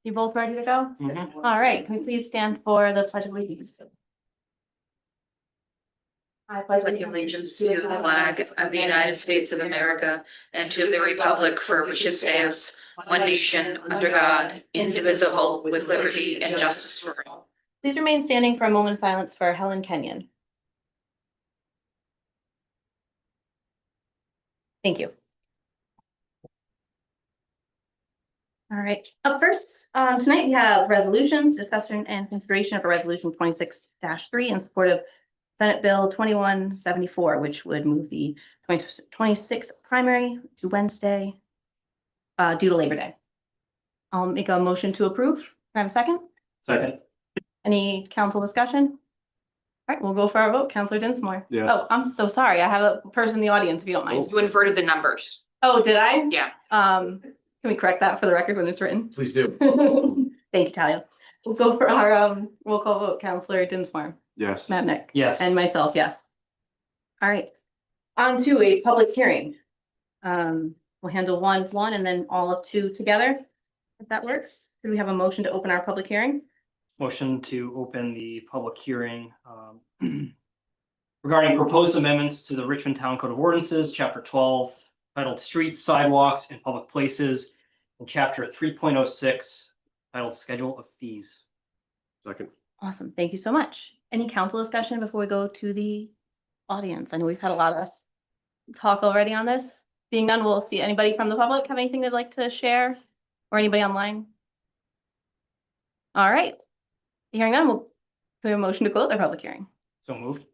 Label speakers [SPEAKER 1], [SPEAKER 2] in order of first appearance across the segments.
[SPEAKER 1] You both ready to go?
[SPEAKER 2] Mhm.
[SPEAKER 1] All right, can we please stand for the pledge of allegiance? I
[SPEAKER 3] pledge allegiance to the flag of the United States of America and to the republic for which it stands, one nation, under God, indivisible, with liberty and justice for all.
[SPEAKER 1] Please remain standing for a moment of silence for Helen Kenyon. Thank you. All right, up first, tonight we have resolutions, discussion and consideration of a resolution 26-3 in support of Senate Bill 2174, which would move the 2026 primary to Wednesday due to Labor Day. I'll make a motion to approve. Can I have a second?
[SPEAKER 2] Second.
[SPEAKER 1] Any council discussion? All right, we'll go for our vote. Councilor Dinsmore.
[SPEAKER 2] Yes.
[SPEAKER 1] Oh, I'm so sorry. I have a person in the audience, if you don't mind.
[SPEAKER 3] You inverted the numbers.
[SPEAKER 1] Oh, did I?
[SPEAKER 3] Yeah.
[SPEAKER 1] Can we correct that for the record when it's written?
[SPEAKER 2] Please do.
[SPEAKER 1] Thank you, Talia. We'll go for our roll call vote. Councilor Dinsmore,
[SPEAKER 2] Yes.
[SPEAKER 1] Madnick,
[SPEAKER 2] Yes.
[SPEAKER 1] and myself, yes. All right, on to a public hearing. We'll handle one, and then all of two together, if that works. Do we have a motion to open our public hearing?
[SPEAKER 4] Motion to open the public hearing regarding proposed amendments to the Richmond Town Code of Ordinances, Chapter 12, titled Streets, Sidewalks, and Public Places, and Chapter 3.06, titled Schedule of Fees.
[SPEAKER 2] Second.
[SPEAKER 1] Awesome, thank you so much. Any council discussion before we go to the audience? I know we've had a lot of talk already on this. Being none, we'll see. Anybody from the public have anything they'd like to share? Or anybody online? All right. Hearing none, we'll put a motion to close our public hearing.
[SPEAKER 4] So moved.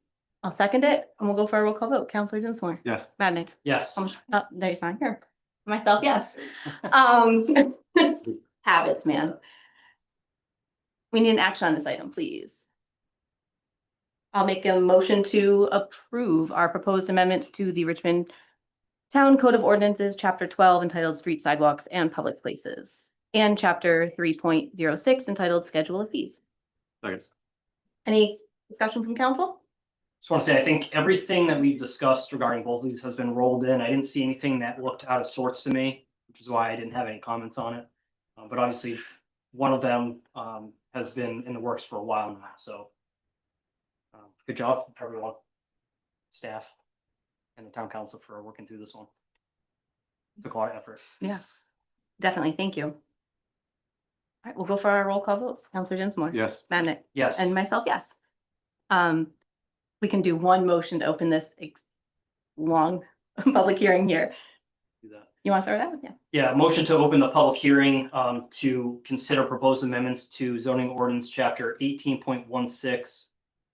[SPEAKER 1] I'll second it, and we'll go for a roll call vote. Councilor Dinsmore.
[SPEAKER 2] Yes.
[SPEAKER 1] Madnick.
[SPEAKER 4] Yes.
[SPEAKER 1] Oh, there's not here. Myself, yes. Habits, man. We need an action on this item, please. I'll make a motion to approve our proposed amendments to the Richmond Town Code of Ordinances, Chapter 12, entitled Street Sidewalks and Public Places, and Chapter 3.06, entitled Schedule of Fees.
[SPEAKER 2] Second.
[SPEAKER 1] Any discussion from council?
[SPEAKER 4] Just want to say, I think everything that we've discussed regarding both of these has been rolled in. I didn't see anything that looked out of sorts to me, which is why I didn't have any comments on it. But obviously, one of them has been in the works for a while now, so good job, everyone, staff, and the town council for working through this one. Took a lot of effort.
[SPEAKER 1] Yeah, definitely. Thank you. All right, we'll go for our roll call vote. Councilor Dinsmore.
[SPEAKER 2] Yes.
[SPEAKER 1] Madnick.
[SPEAKER 4] Yes.
[SPEAKER 1] And myself, yes. We can do one motion to open this long public hearing here.
[SPEAKER 4] Do that.
[SPEAKER 1] You want to throw it out? Yeah.
[SPEAKER 4] Yeah, motion to open the public hearing to consider proposed amendments to zoning ordinance chapter 18.16,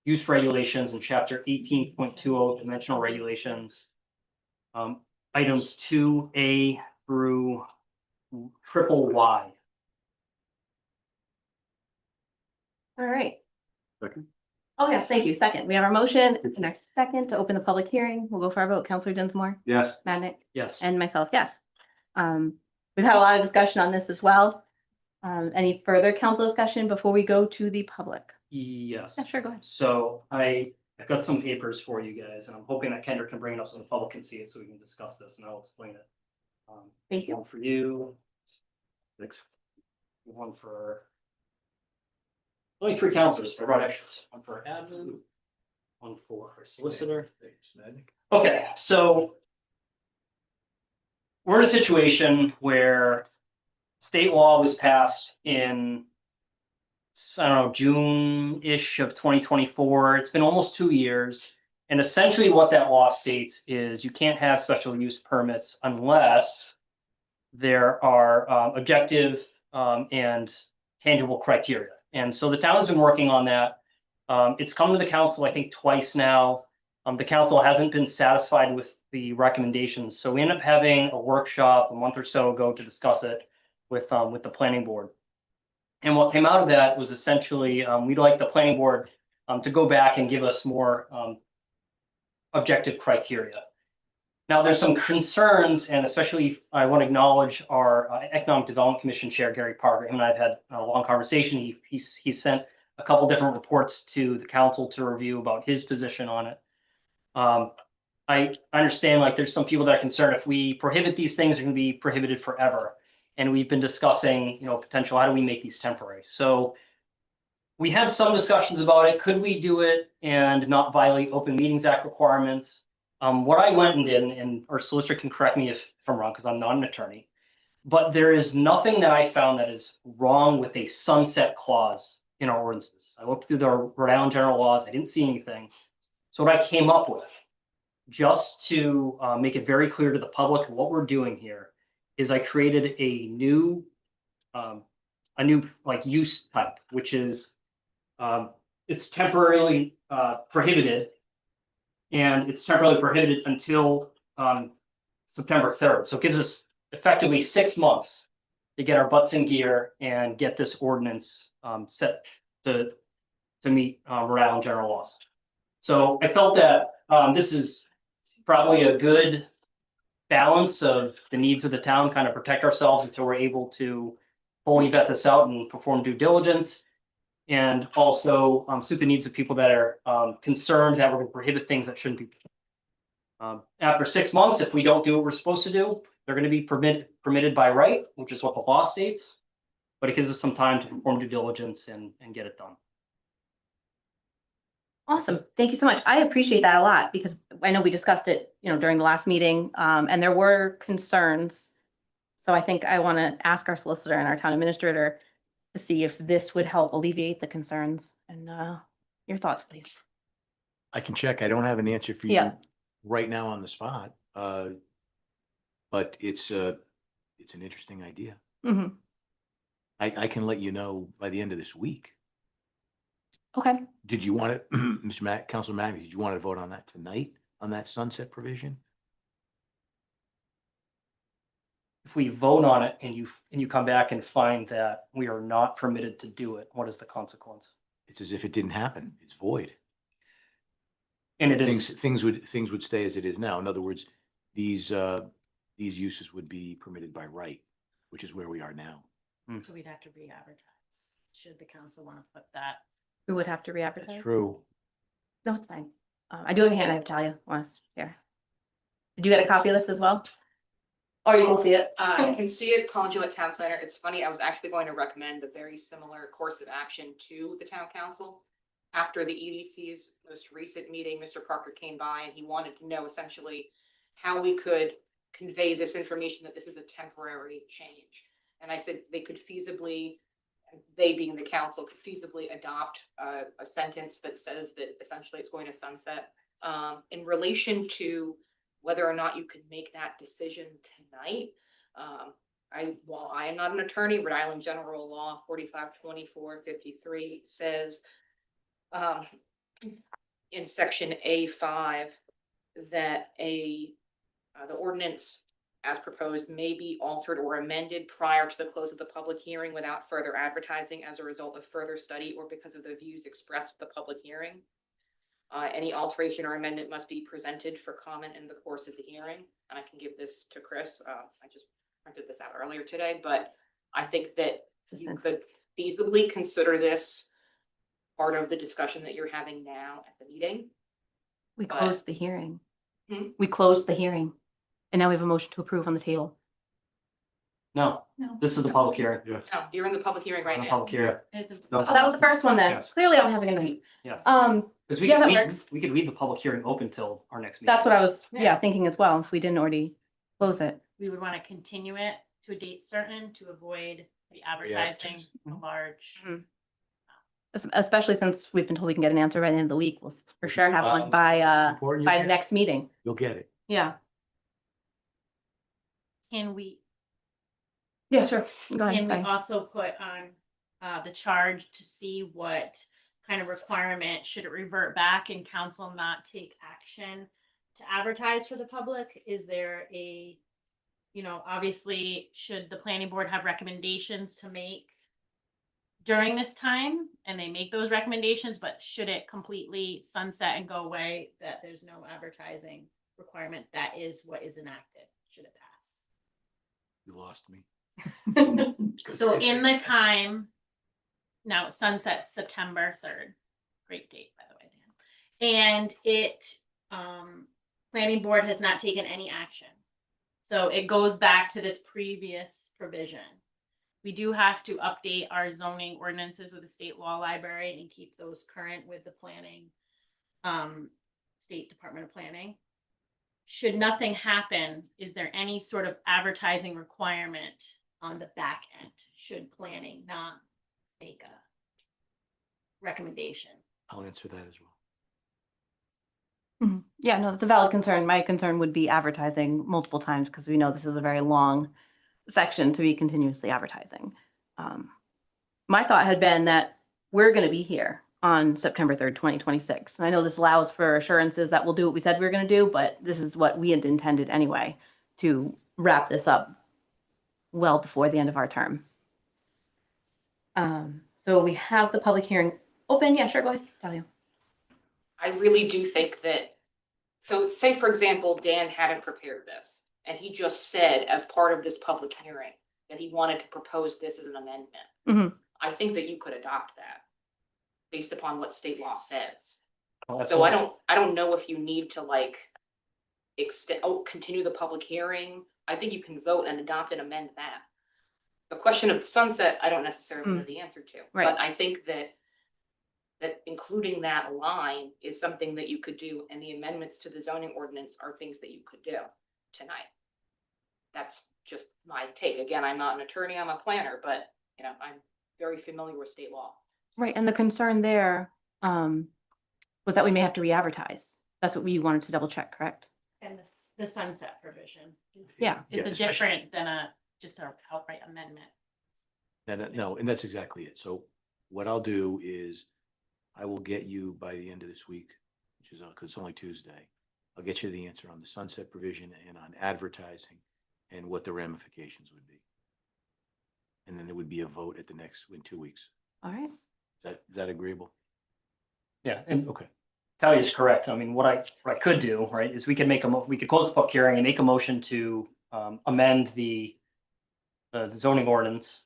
[SPEAKER 4] use regulations, and chapter 18.20, dimensional regulations. Items 2A through Y.
[SPEAKER 1] All right.
[SPEAKER 2] Second.
[SPEAKER 1] Oh, yeah, thank you. Second. We have our motion. Next second to open the public hearing. We'll go for our vote. Councilor Dinsmore,
[SPEAKER 2] Yes.
[SPEAKER 1] Madnick,
[SPEAKER 4] Yes.
[SPEAKER 1] and myself, yes. We've had a lot of discussion on this as well. Any further council discussion before we go to the public?
[SPEAKER 4] Yes.
[SPEAKER 1] Yeah, sure, go ahead.
[SPEAKER 4] So I've got some papers for you guys, and I'm hoping that Kendra can bring it up so the public can see it, so we can discuss this, and I'll explain it.
[SPEAKER 1] Thank you.
[SPEAKER 4] One for you.
[SPEAKER 2] Thanks.
[SPEAKER 4] One for. Only 3 counselors, but I brought extras. One for admin, one for our solicitor. Okay, so we're in a situation where state law was passed in, I don't know, June-ish of 2024. It's been almost 2 years. And essentially what that law states is you can't have special use permits unless there are objective and tangible criteria. And so the town has been working on that. It's come to the council, I think, twice now. The council hasn't been satisfied with the recommendations. So we ended up having a workshop a month or so ago to discuss it with the planning board. And what came out of that was essentially, we'd like the planning board to go back and give us more objective criteria. Now, there's some concerns, and especially I want to acknowledge our Economic Development Commission Chair, Gary Parker. Him and I've had a long conversation. He sent a couple different reports to the council to review about his position on it. I understand, like, there's some people that are concerned if we prohibit these things, they're going to be prohibited forever. And we've been discussing, potential, how do we make these temporary? So we had some discussions about it. Could we do it and not violate Open Meetings Act requirements? What I went and did, and our solicitor can correct me if I'm wrong, because I'm not an attorney, but there is nothing that I found that is wrong with a sunset clause in our ordinances. I looked through the Rhode Island general laws. I didn't see anything. So what I came up with, just to make it very clear to the public what we're doing here, is I created a new like use type, which is it's temporarily prohibited, and it's temporarily prohibited until September 3rd. So it gives us effectively 6 months to get our butts in gear and get this ordinance set to meet Rhode Island general laws. So I felt that this is probably a good balance of the needs of the town, kind of protect ourselves until we're able to fully vet this out and perform due diligence. And also suit the needs of people that are concerned that we're going to prohibit things that shouldn't be. After 6 months, if we don't do what we're supposed to do, they're going to be permitted by right, which is what the law states. But it gives us some time to perform due diligence and get it done.
[SPEAKER 1] Awesome. Thank you so much. I appreciate that a lot because I know we discussed it, during the last meeting, and there were concerns. So I think I want to ask our solicitor and our town administrator to see if this would help alleviate the concerns, and your thoughts, please.
[SPEAKER 5] I can check. I don't have an answer for you
[SPEAKER 1] Yeah.
[SPEAKER 5] right now on the spot. But it's an interesting idea.
[SPEAKER 1] Mhm.
[SPEAKER 5] I can let you know by the end of this week.
[SPEAKER 1] Okay.
[SPEAKER 5] Did you want it, Mr. Councilor Magny, did you want to vote on that tonight, on that sunset provision?
[SPEAKER 4] If we vote on it and you come back and find that we are not permitted to do it, what is the consequence?
[SPEAKER 5] It's as if it didn't happen. It's void.
[SPEAKER 4] And it is,
[SPEAKER 5] Things would stay as it is now. In other words, these uses would be permitted by right, which is where we are now.
[SPEAKER 6] So we'd have to re-advertise, should the council want to put that.
[SPEAKER 1] We would have to re-advertise.
[SPEAKER 5] That's true.
[SPEAKER 1] No, it's fine. I do have a hand I have to tell you. Honest, here. Did you get a copy of this as well? Or you can see it?
[SPEAKER 3] I can see it, conduit town planner. It's funny, I was actually going to recommend a very similar course of action to the town council. After the EDC's most recent meeting, Mr. Parker came by and he wanted to know essentially how we could convey this information that this is a temporary change. And I said they could feasibly, they being the council, could feasibly adopt a sentence that says that essentially it's going to sunset. In relation to whether or not you could make that decision tonight, while I am not an attorney, Rhode Island General Law 452453 says in section A5 that the ordinance as proposed may be altered or amended prior to the close of the public hearing without further advertising as a result of further study or because of the views expressed at the public hearing. Any alteration or amendment must be presented for comment in the course of the hearing. And I can give this to Chris. I just printed this out earlier today, but I think that you could feasibly consider this part of the discussion that you're having now at the meeting.
[SPEAKER 1] We closed the hearing.
[SPEAKER 3] Hmm?
[SPEAKER 1] We closed the hearing. And now we have a motion to approve on the table.
[SPEAKER 4] no,
[SPEAKER 1] No.
[SPEAKER 4] this is the public hearing.
[SPEAKER 2] Yes.
[SPEAKER 3] No, you're in the public hearing right
[SPEAKER 4] The
[SPEAKER 3] now.
[SPEAKER 4] public hearing,
[SPEAKER 1] Oh, that was the first one then.
[SPEAKER 2] Yes.
[SPEAKER 1] Clearly I'm having a night.
[SPEAKER 4] yes. Because
[SPEAKER 1] yeah, that works.
[SPEAKER 4] we could leave the public hearing open till our next meeting.
[SPEAKER 1] That's what I was,
[SPEAKER 6] Yeah.
[SPEAKER 1] thinking as well, if we didn't already close it.
[SPEAKER 6] We would want to continue it to a date certain to avoid the advertising a large.
[SPEAKER 1] Especially since we've been told we can get an answer by the end of the week. We'll for sure have one by
[SPEAKER 5] Important,
[SPEAKER 1] the next meeting.
[SPEAKER 5] You'll get it.
[SPEAKER 1] Yeah.
[SPEAKER 6] Can we,
[SPEAKER 1] Yeah, sure. Go
[SPEAKER 6] can
[SPEAKER 1] ahead.
[SPEAKER 6] we
[SPEAKER 1] Sorry.
[SPEAKER 6] also put on the charge to see what kind of requirement, should it revert back and council not take action to advertise for the public? Is there a, obviously, should the planning board have recommendations to make during this time, and they make those recommendations, but should it completely sunset and go away, that there's no advertising requirement? That is what is enacted, should it pass?
[SPEAKER 5] You lost me.
[SPEAKER 6] So in the time, now it sunsets September 3rd, great date, by the way, Dan. And it, planning board has not taken any action. So it goes back to this previous provision. We do have to update our zoning ordinances with the state law library and keep those current with the planning, State Department of Planning. Should nothing happen, is there any sort of advertising requirement on the back end? Should planning not make a recommendation?
[SPEAKER 5] I'll answer that as well.
[SPEAKER 1] Yeah, no, that's a valid concern. My concern would be advertising multiple times because we know this is a very long section to be continuously advertising. My thought had been that we're going to be here on September 3rd, 2026. And I know this allows for assurances that we'll do what we said we were going to do, but this is what we had intended anyway, to wrap this up well before the end of our term. So we have the public hearing open. Yeah, sure, go ahead, Talia.
[SPEAKER 3] I really do think that, so say, for example, Dan hadn't prepared this, and he just said as part of this public hearing that he wanted to propose this as an amendment.
[SPEAKER 1] Mhm.
[SPEAKER 3] I think that you could adopt that based upon what state law says.
[SPEAKER 4] Well,
[SPEAKER 3] So I don't know if you need to like continue the public hearing. I think you can vote and adopt and amend that. The question of the sunset, I don't necessarily know the answer to,
[SPEAKER 1] Right.
[SPEAKER 3] but I think that including that line is something that you could do, and the amendments to the zoning ordinance are things that you could do tonight. That's just my take. Again, I'm not an attorney, I'm a planner, but you know, I'm very familiar with state law.
[SPEAKER 1] Right, and the concern there was that we may have to re-advertise. That's what we wanted to double check, correct?
[SPEAKER 6] And the sunset provision.
[SPEAKER 1] Yeah.
[SPEAKER 6] Is
[SPEAKER 5] Yeah,
[SPEAKER 6] different than just an outright amendment.
[SPEAKER 5] No, and that's exactly it. So what I'll do is I will get you by the end of this week, which is, because it's only Tuesday, I'll get you the answer on the sunset provision and on advertising and what the ramifications would be. And then there would be a vote at the next, in 2 weeks.
[SPEAKER 1] All right.
[SPEAKER 5] Is that agreeable?
[SPEAKER 4] Yeah, and
[SPEAKER 5] Okay.
[SPEAKER 4] Talia's correct. I mean, what I could do, right, is we could we could close the public hearing and make a motion to amend the zoning ordinance,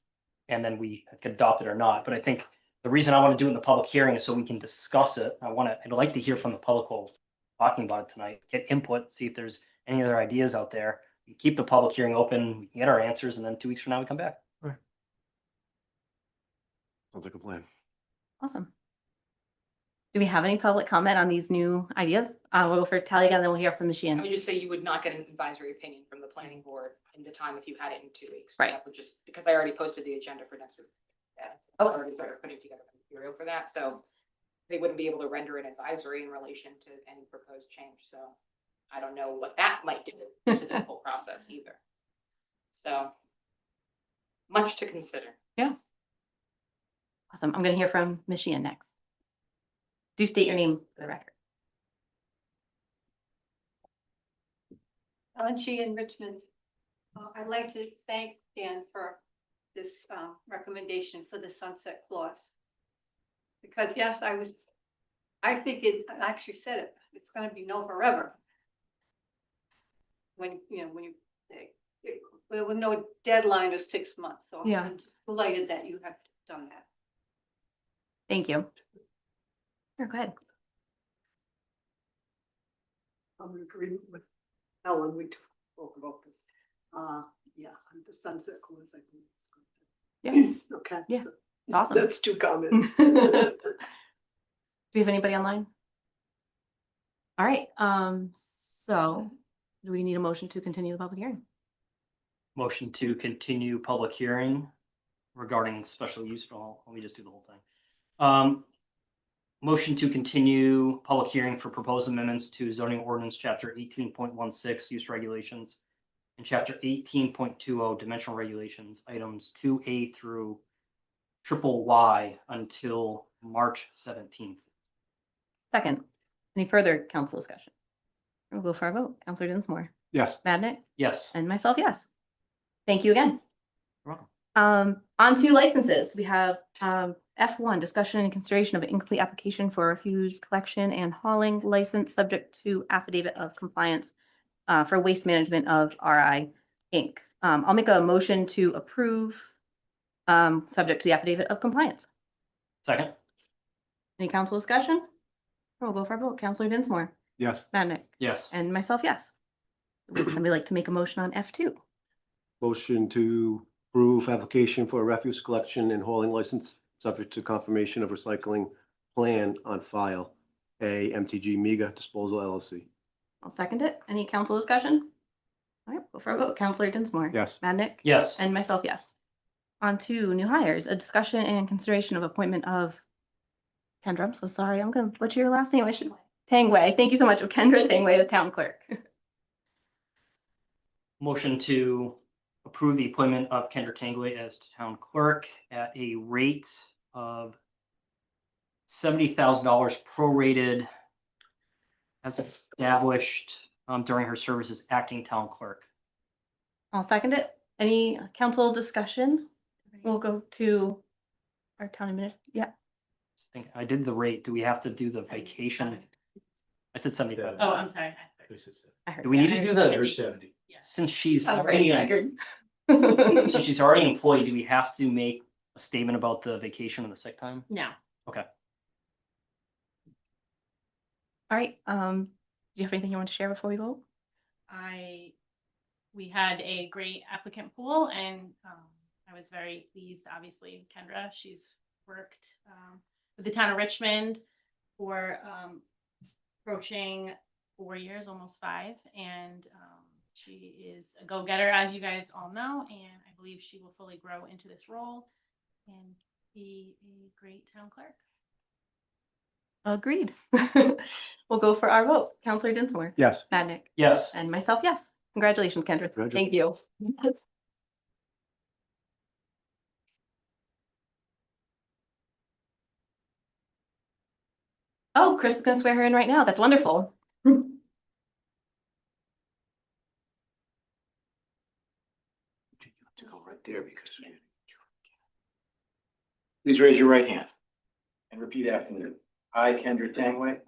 [SPEAKER 4] and then we could adopt it or not. But I think the reason I want to do it in the public hearing is so we can discuss it. I'd like to hear from the public while talking about it tonight, get input, see if there's any other ideas out there. We keep the public hearing open, we can get our answers, and then 2 weeks from now we come back.
[SPEAKER 2] Sounds like a plan.
[SPEAKER 1] Awesome. Do we have any public comment on these new ideas? We'll go for Talia again, then we'll hear from the
[SPEAKER 3] I
[SPEAKER 1] Sheehan.
[SPEAKER 3] would just say you would not get an advisory opinion from the planning board in the time if you had it in 2 weeks.
[SPEAKER 1] Right.
[SPEAKER 3] That would just, because I already posted the agenda for next week. Yeah, I already started putting together material for that, so they wouldn't be able to render an advisory in relation to any proposed change, so I don't know what that might do to the whole process either. So much to consider.
[SPEAKER 1] Awesome. I'm going to hear from Ms. Sheehan next. Do state your name for the record.
[SPEAKER 7] Ellen Sheehan, Richmond. I'd like to thank Dan for this recommendation for the sunset clause. Because yes, I think it, I actually said it, it's gonna be no forever. When, you know, there was no deadline of 6 months, so
[SPEAKER 1] Yeah.
[SPEAKER 7] I'm delighted that you have done that.
[SPEAKER 1] Thank you. Sure, go ahead.
[SPEAKER 8] I'm in agreement with Ellen, we spoke about this. Yeah, the sunset clause, I think it's good.
[SPEAKER 1] Yeah.
[SPEAKER 8] Okay.
[SPEAKER 1] Yeah.
[SPEAKER 8] so
[SPEAKER 1] It's awesome.
[SPEAKER 8] That's 2 comments.
[SPEAKER 1] Do we have anybody online? All right, so do we need a motion to continue the public hearing?
[SPEAKER 4] Motion to continue public hearing regarding special use. Well, let me just do the whole thing. Motion to continue public hearing for proposed amendments to zoning ordinance chapter 18.16 use regulations and chapter 18.20 dimensional regulations, items 2A through Y until March 17th.
[SPEAKER 1] Second, any further council discussion? We'll go for a vote. Counselor Dinsmore,
[SPEAKER 2] Yes.
[SPEAKER 1] Madnick,
[SPEAKER 4] Yes.
[SPEAKER 1] and myself, yes. Thank you again.
[SPEAKER 4] You're welcome.
[SPEAKER 1] On to licenses. We have F1, discussion and consideration of incomplete application for refuse collection and hauling license subject to affidavit of compliance for waste management of RI Inc. I'll make a motion to approve subject to the affidavit of compliance.
[SPEAKER 4] Second.
[SPEAKER 1] Any council discussion? We'll go for a vote. Counselor Dinsmore,
[SPEAKER 2] Yes.
[SPEAKER 1] Madnick,
[SPEAKER 4] Yes.
[SPEAKER 1] and myself, yes. Would somebody like to make a motion on F2?
[SPEAKER 2] Motion to approve application for a refuse collection and hauling license, subject to confirmation of recycling plan on file. A MTG Mega Disposal LLC.
[SPEAKER 1] I'll second it. Any council discussion? All right, go for a vote. Counselor Dinsmore.
[SPEAKER 2] Yes.
[SPEAKER 1] Madnick.
[SPEAKER 4] Yes.
[SPEAKER 1] And myself, yes. On to new hires, a discussion and consideration of appointment of Kendra, I'm so sorry, I'm gonna butcher your last name. I should. Tangway. Thank you so much. Of Kendra Tangway, the town clerk.
[SPEAKER 4] Motion to approve the appointment of Kendra Tangley as town clerk at a rate of $70,000 prorated as established during her service as acting town clerk.
[SPEAKER 1] I'll second it. Any council discussion? We'll go to our town administrator. Yeah.
[SPEAKER 4] Just think, I did the rate. Do we have to do the vacation? I said 75.
[SPEAKER 6] Oh, I'm sorry.
[SPEAKER 5] This is
[SPEAKER 1] I heard
[SPEAKER 4] Do we
[SPEAKER 1] that.
[SPEAKER 4] need to do
[SPEAKER 5] There's
[SPEAKER 4] the,
[SPEAKER 5] 70.
[SPEAKER 4] since she's
[SPEAKER 1] On the
[SPEAKER 4] already,
[SPEAKER 1] record.
[SPEAKER 4] since she's already an employee, do we have to make a statement about the vacation and the sick time?
[SPEAKER 6] No.
[SPEAKER 4] Okay.
[SPEAKER 1] All right, do you have anything you want to share before we vote?
[SPEAKER 6] We had a great applicant pool and I was very pleased, obviously, Kendra, she's worked with the town of Richmond for approaching 4 years, almost 5. And she is a go-getter, as you guys all know, and I believe she will fully grow into this role and be a great town clerk.
[SPEAKER 1] Agreed. We'll go for our vote. Counselor Dinsmore.
[SPEAKER 2] Yes.
[SPEAKER 1] Madnick.
[SPEAKER 4] Yes.
[SPEAKER 1] And myself, yes. Congratulations, Kendra. Thank you. Oh, Chris is gonna swear her in right now. That's wonderful.
[SPEAKER 5] You have to go right there because. Please raise your right hand and repeat after me. I, Kendra Tangway,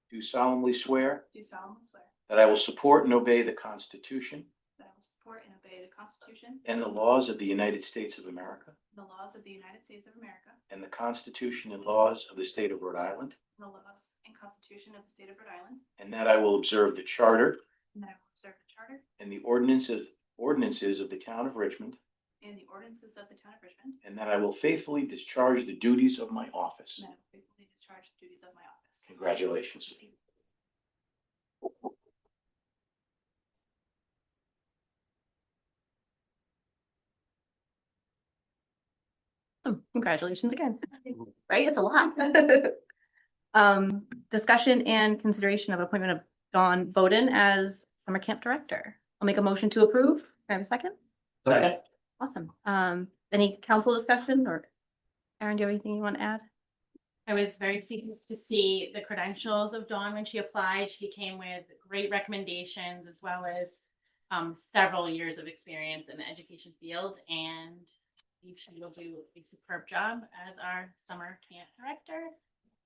[SPEAKER 5] do solemnly swear
[SPEAKER 9] Do solemnly swear
[SPEAKER 5] that I will support and obey the Constitution
[SPEAKER 9] that I will support and obey the Constitution
[SPEAKER 5] and the laws of the United States of America
[SPEAKER 9] and the laws of the United States of America
[SPEAKER 5] and the Constitution and laws of the State of Rhode Island,
[SPEAKER 9] and the laws and Constitution of the State of Rhode Island,
[SPEAKER 5] and that I will observe the Charter
[SPEAKER 9] and that I will observe the Charter
[SPEAKER 5] and the ordinances of the town of Richmond,
[SPEAKER 9] and the ordinances of the town of Richmond,
[SPEAKER 5] and that I will faithfully discharge the duties of my office.
[SPEAKER 9] and that I will faithfully discharge the duties of my office.
[SPEAKER 5] Congratulations.
[SPEAKER 1] Congratulations again. Right? It's a lot. Discussion and consideration of appointment of Dawn Bowden as summer camp director. I'll make a motion to approve. Can I have a second?
[SPEAKER 4] Second.
[SPEAKER 1] Awesome. Any council discussion or Erin, do you have anything you want to add?
[SPEAKER 6] I was very pleased to see the credentials of Dawn when she applied. She came with great recommendations as well as several years of experience in the education field, and I believe she will do a superb job as our summer camp director.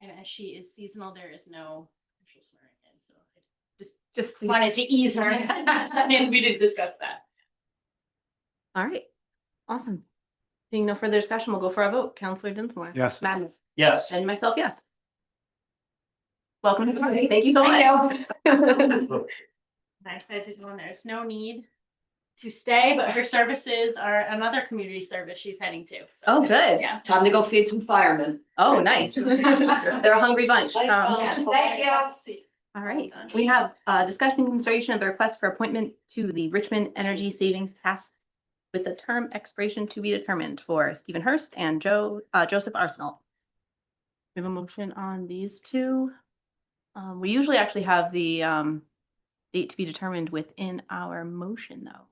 [SPEAKER 6] And as she is seasonal, there is no official swearing in, so I just wanted to ease her. And we did discuss that.
[SPEAKER 1] All right. Awesome. Seeing no further discussion, we'll go for a vote. Counselor Dinsmore.
[SPEAKER 2] Yes.
[SPEAKER 1] Madden.
[SPEAKER 4] Yes.
[SPEAKER 1] And myself, yes. Welcome to the party. Thank you so much.
[SPEAKER 6] I said to Dawn, there's no need to stay, but her services are another community service she's heading to. So,
[SPEAKER 1] Oh, good.
[SPEAKER 6] yeah.
[SPEAKER 8] Time to go feed some firemen.
[SPEAKER 1] Oh, nice. They're a hungry bunch.
[SPEAKER 7] Thank you.
[SPEAKER 1] All right, we have discussion and consideration of the request for appointment to the Richmond Energy Savings Task with a term expiration to be determined for Stephen Hurst and Joseph Arsenal. We have a motion on these two. We usually actually have the date to be determined within our motion, though.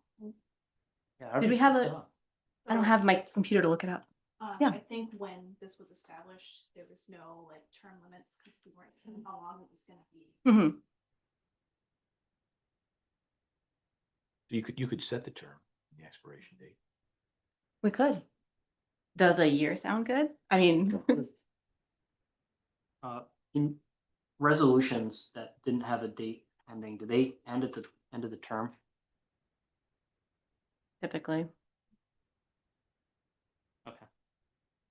[SPEAKER 4] Yeah,
[SPEAKER 1] Did we have a- I don't have my computer to look it up. Yeah.
[SPEAKER 9] I think when this was established, there was no like term limits because we weren't sure how long it was gonna be.
[SPEAKER 1] Mhm.
[SPEAKER 5] You could set the term, the expiration date.
[SPEAKER 1] We could. Does a year sound good? I mean,
[SPEAKER 4] In resolutions that didn't have a date ending, do they end at the end of the term?
[SPEAKER 1] typically.
[SPEAKER 4] Okay.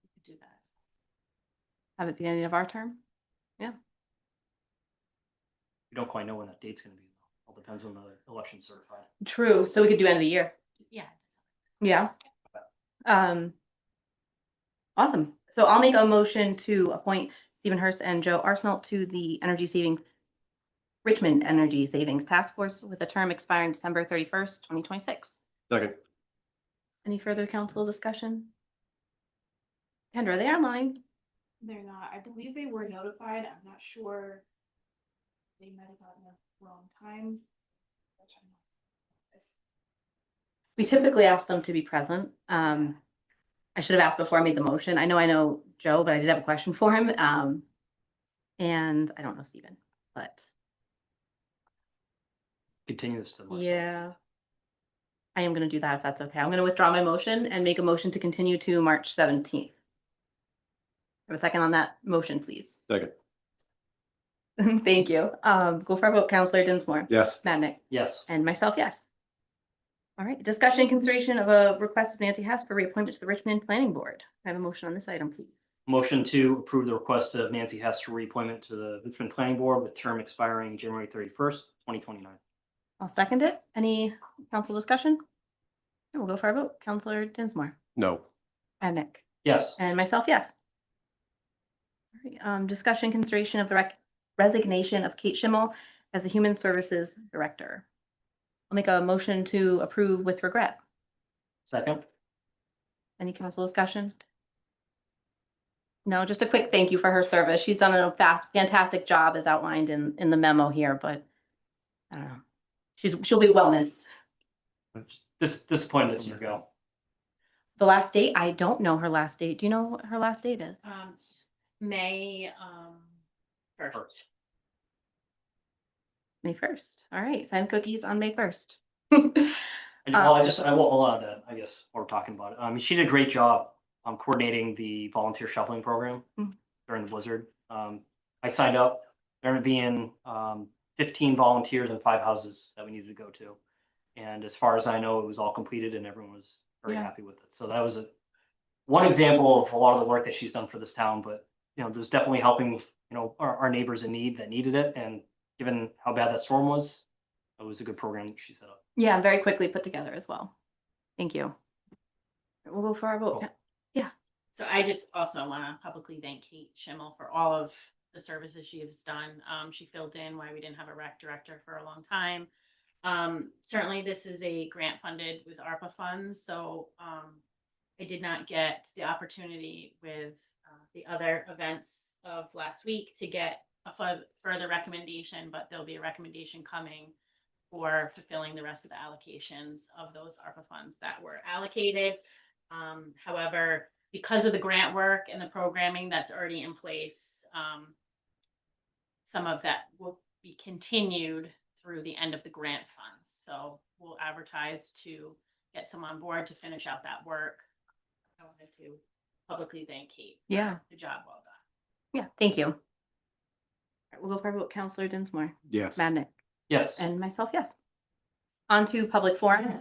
[SPEAKER 6] We could do that.
[SPEAKER 1] Have it be the end of our term?
[SPEAKER 4] We don't quite know when that date's gonna be. All depends on the election certified.
[SPEAKER 1] True, so we could do end of the year.
[SPEAKER 6] Yeah.
[SPEAKER 1] Yeah. Awesome. So I'll make a motion to appoint Stephen Hurst and Joe Arsenal to the Richmond Energy Savings Task Force with a term expiring December 31st, 2026.
[SPEAKER 2] Second.
[SPEAKER 1] Any further council discussion? Kendra, are they online?
[SPEAKER 9] They're not, I believe they were notified, I'm not sure. They might have gotten the wrong time.
[SPEAKER 1] We typically ask them to be present. I should have asked before I made the motion. I know Joe, but I did have a question for him. And I don't know Stephen, but
[SPEAKER 4] Continue this to. March.
[SPEAKER 1] yeah. I am gonna do that if that's okay. I'm gonna withdraw my motion and make a motion to continue to March 17th. Have a second on that motion, please.
[SPEAKER 2] Second.
[SPEAKER 1] Thank you. Go for a vote, Counselor Dinsmore.
[SPEAKER 2] Yes.
[SPEAKER 1] Madnick.
[SPEAKER 4] Yes.
[SPEAKER 1] And myself, yes. All right, discussion and consideration of a request of Nancy Hess for reappointment to the Richmond Planning Board. I have a motion on this item, please.
[SPEAKER 4] Motion to approve the request of Nancy Hess for reappointment to the Richmond Planning Board with term expiring January 31st, 2029.
[SPEAKER 1] I'll second it. Any council discussion? We'll go for a vote. Counselor Dinsmore.
[SPEAKER 2] No.
[SPEAKER 1] Madnick.
[SPEAKER 4] Yes.
[SPEAKER 1] And myself, yes. All right, discussion consideration of the resignation of Kate Schimmel as the Human Services Director. I'll make a motion to approve with regret.
[SPEAKER 4] Second.
[SPEAKER 1] Any council discussion? No, just a quick thank you for her service. She's done a fantastic job as outlined in the memo here, but I don't know. She'll be well missed.
[SPEAKER 4] Disappointed this year ago.
[SPEAKER 1] The last date, I don't know her last date. Do you know what her last date is?
[SPEAKER 6] May, first.
[SPEAKER 1] May 1st. All right, send cookies on May 1st.
[SPEAKER 4] I will add that, I guess, while we're talking about it. She did a great job coordinating the volunteer shuffling program during the blizzard. I signed up. There ended up being 15 volunteers and 5 houses that we needed to go to. And as far as I know, it was all completed and everyone was very happy with it. So that was one example of a lot of the work that she's done for this town. But there's definitely helping our neighbors in need that needed it. And given how bad that storm was, it was a good program that she set up.
[SPEAKER 1] Yeah, very quickly put together as well. Thank you. We'll go for our vote.
[SPEAKER 4] Cool.
[SPEAKER 6] So I just also want to publicly thank Kate Schimmel for all of the services she has done. She filled in why we didn't have a rec director for a long time. Certainly this is a grant funded with ARPA funds. So I did not get the opportunity with the other events of last week to get a further recommendation, but there'll be a recommendation coming for fulfilling the rest of the allocations of those ARPA funds that were allocated. However, because of the grant work and the programming that's already in place, some of that will be continued through the end of the grant funds. So we'll advertise to get someone on board to finish out that work. I wanted to publicly thank Kate.
[SPEAKER 1] Yeah.
[SPEAKER 6] Good job, well done.
[SPEAKER 1] Yeah, thank you. All right, we'll go for our vote. Counselor Dinsmore.
[SPEAKER 2] Yes.
[SPEAKER 1] Madnick.
[SPEAKER 4] Yes.
[SPEAKER 1] And myself, yes. On to public forum.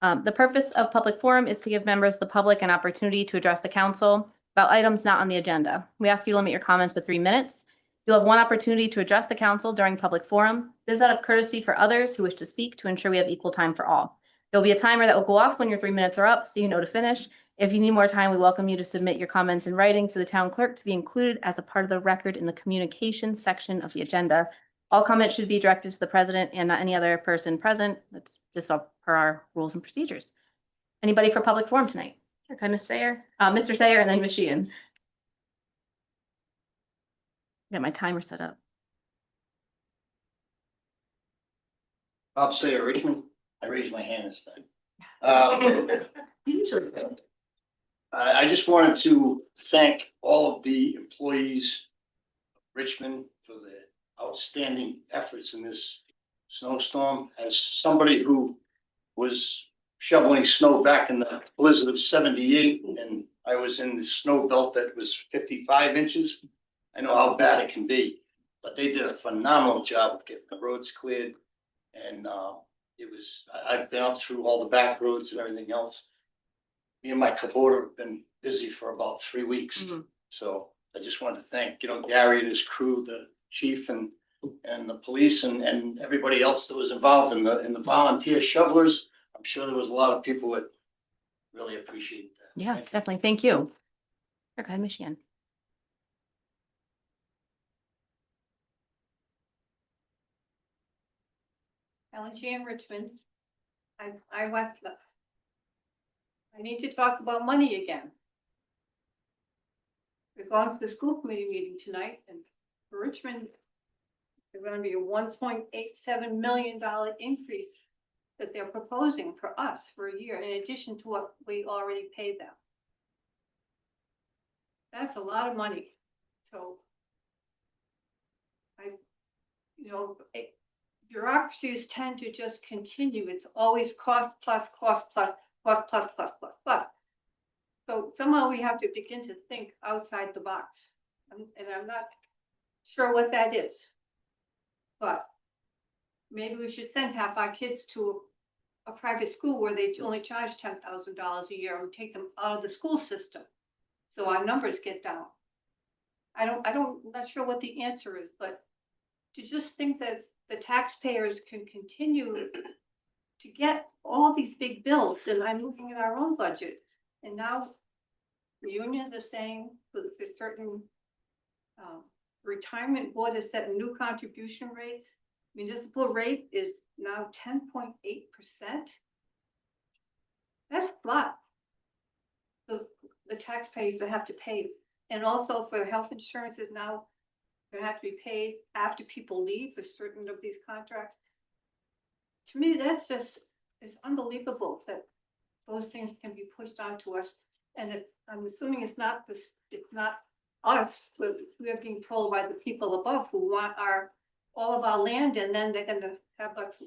[SPEAKER 1] The purpose of public forum is to give members of the public an opportunity to address the council about items not on the agenda. We ask you to limit your comments to 3 minutes. You'll have one opportunity to address the council during public forum. This is out of courtesy for others who wish to speak to ensure we have equal time for all. There'll be a timer that will go off when your 3 minutes are up, so you know to finish. If you need more time, we welcome you to submit your comments in writing to the town clerk to be included as a part of the record in the communications section of the agenda. All comments should be directed to the president and not any other person present. That's just per our rules and procedures. Anybody for public forum tonight? Okay, Ms. Sayer, Mr. Sayer, and then Ms. Sheehan. Got my timer set up.
[SPEAKER 10] Bob Sayer, Richmond. I raised my hand this time.
[SPEAKER 1] You usually do.
[SPEAKER 10] I just wanted to thank all of the employees of Richmond for the outstanding efforts in this snowstorm. As somebody who was shoveling snow back in the blizzard of 78, and I was in the snow belt that was 55 inches, I know how bad it can be. But they did a phenomenal job of getting the roads cleared. And I've been up through all the back roads and everything else. Me and my Kubota have been busy for about 3 weeks. So I just wanted to thank, Gary and his crew, the chief and and the police and everybody else that was involved in the volunteer shovelers. I'm sure there was a lot of people that really appreciated that.
[SPEAKER 1] Yeah,
[SPEAKER 10] Thank you.
[SPEAKER 1] definitely. Thank you. Okay, Michigan.
[SPEAKER 7] LNG in Richmond. I went, I need to talk about money again. We're going to the school committee meeting tonight, and for Richmond, there's gonna be a $1.87 million increase that they're proposing for us for a year, in addition to what we already paid them. That's a lot of money, so bureaucracies tend to just continue. It's always cost plus, cost plus, cost plus, plus, plus, plus. So somehow we have to begin to think outside the box. And I'm not sure what that is. But maybe we should send half our kids to a private school where they only charge $10,000 a year and take them out of the school system. So our numbers get down. I'm not sure what the answer is, but to just think that the taxpayers can continue to get all these big bills, and I'm looking at our own budget, and now the unions are saying for certain retirement board is setting new contribution rates. Municipal rate is now 10.8%. That's a lot. The taxpayers that have to pay, and also for health insurance is now gonna have to be paid after people leave for certain of these contracts. To me, that's just, it's unbelievable that those things can be pushed onto us. And I'm assuming it's not us, but we are being told by the people above who want all of our land, and then they're gonna have us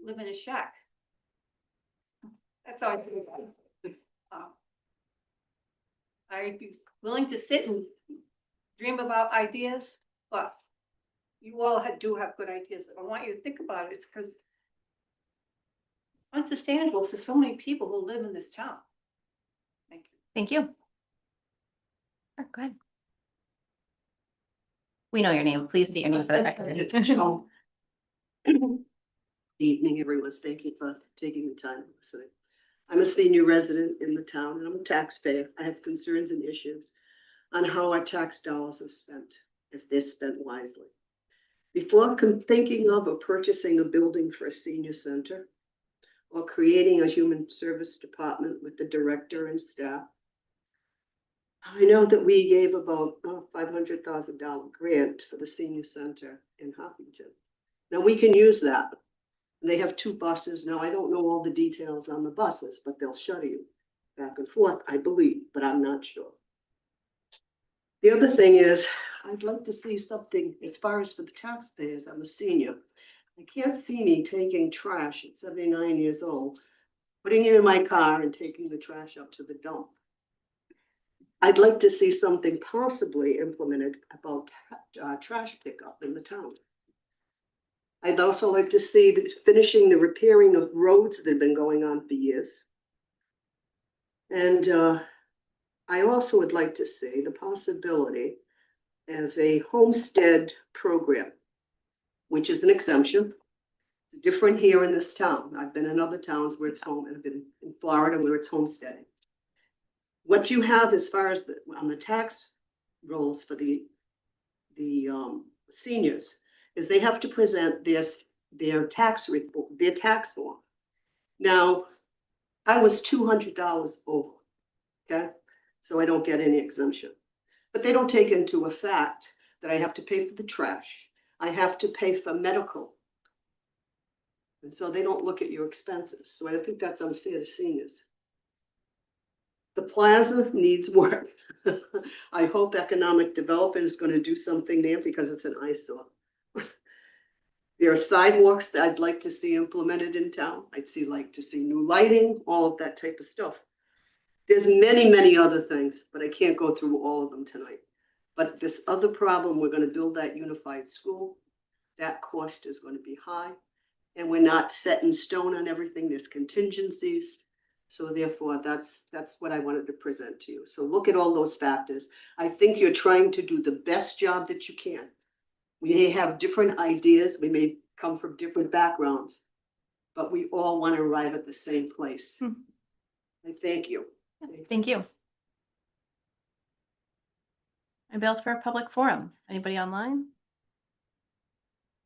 [SPEAKER 7] live in a shack. That's all I think about it. I'd be willing to sit and dream about ideas, but you all do have good ideas. I want you to think about it, because it's unsustainable for so many people who live in this town. Thank you.
[SPEAKER 1] Thank you. Oh, go ahead. We know your name. Please state your name for the record.
[SPEAKER 8] It's Joan. Evening, everyone. Thank you for taking the time to listen. I'm a senior resident in the town, and I'm a taxpayer. I have concerns and issues on how our tax dollars are spent, if they're spent wisely. Before thinking of or purchasing a building for a senior center, or creating a human service department with the director and staff, I know that we gave about a $500,000 grant for the senior center in Hopkinton. Now we can use that. They have 2 buses. Now I don't know all the details on the buses, but they'll shuttle you back and forth, I believe, but I'm not sure. The other thing is, I'd like to see something as far as for the taxpayers. I'm a senior. I can't see me taking trash at 79 years old, putting it in my car and taking the trash up to the dump. I'd like to see something possibly implemented about trash pickup in the town. I'd also like to see finishing the repairing of roads that have been going on for years. And I also would like to see the possibility of a homestead program, which is an exemption. It's different here in this town. I've been in other towns where it's home. I've been in Florida where it's homesteading. What you have as far as on the tax rolls for the seniors is they have to present their tax report, their tax form. Now, I was $200 over, okay? So I don't get any exemption. But they don't take into effect that I have to pay for the trash. I have to pay for medical. And so they don't look at your expenses. So I think that's unfair to seniors. The plaza needs work. I hope economic development is going to do something there because it's an eyesore. There are sidewalks that I'd like to see implemented in town. Like to see new lighting, all of that type of stuff. There's many, many other things, but I can't go through all of them tonight. But this other problem, we're going to build that unified school. That cost is going to be high. And we're not set in stone on everything. There's contingencies. So therefore, that's what I wanted to present to you. So look at all those factors. I think you're trying to do the best job that you can. We may have different ideas, we may come from different backgrounds, but we all want to arrive at the same place.
[SPEAKER 1] Hmm.
[SPEAKER 8] I thank you.
[SPEAKER 1] Thank you. Anybody else for a public forum? Anybody online?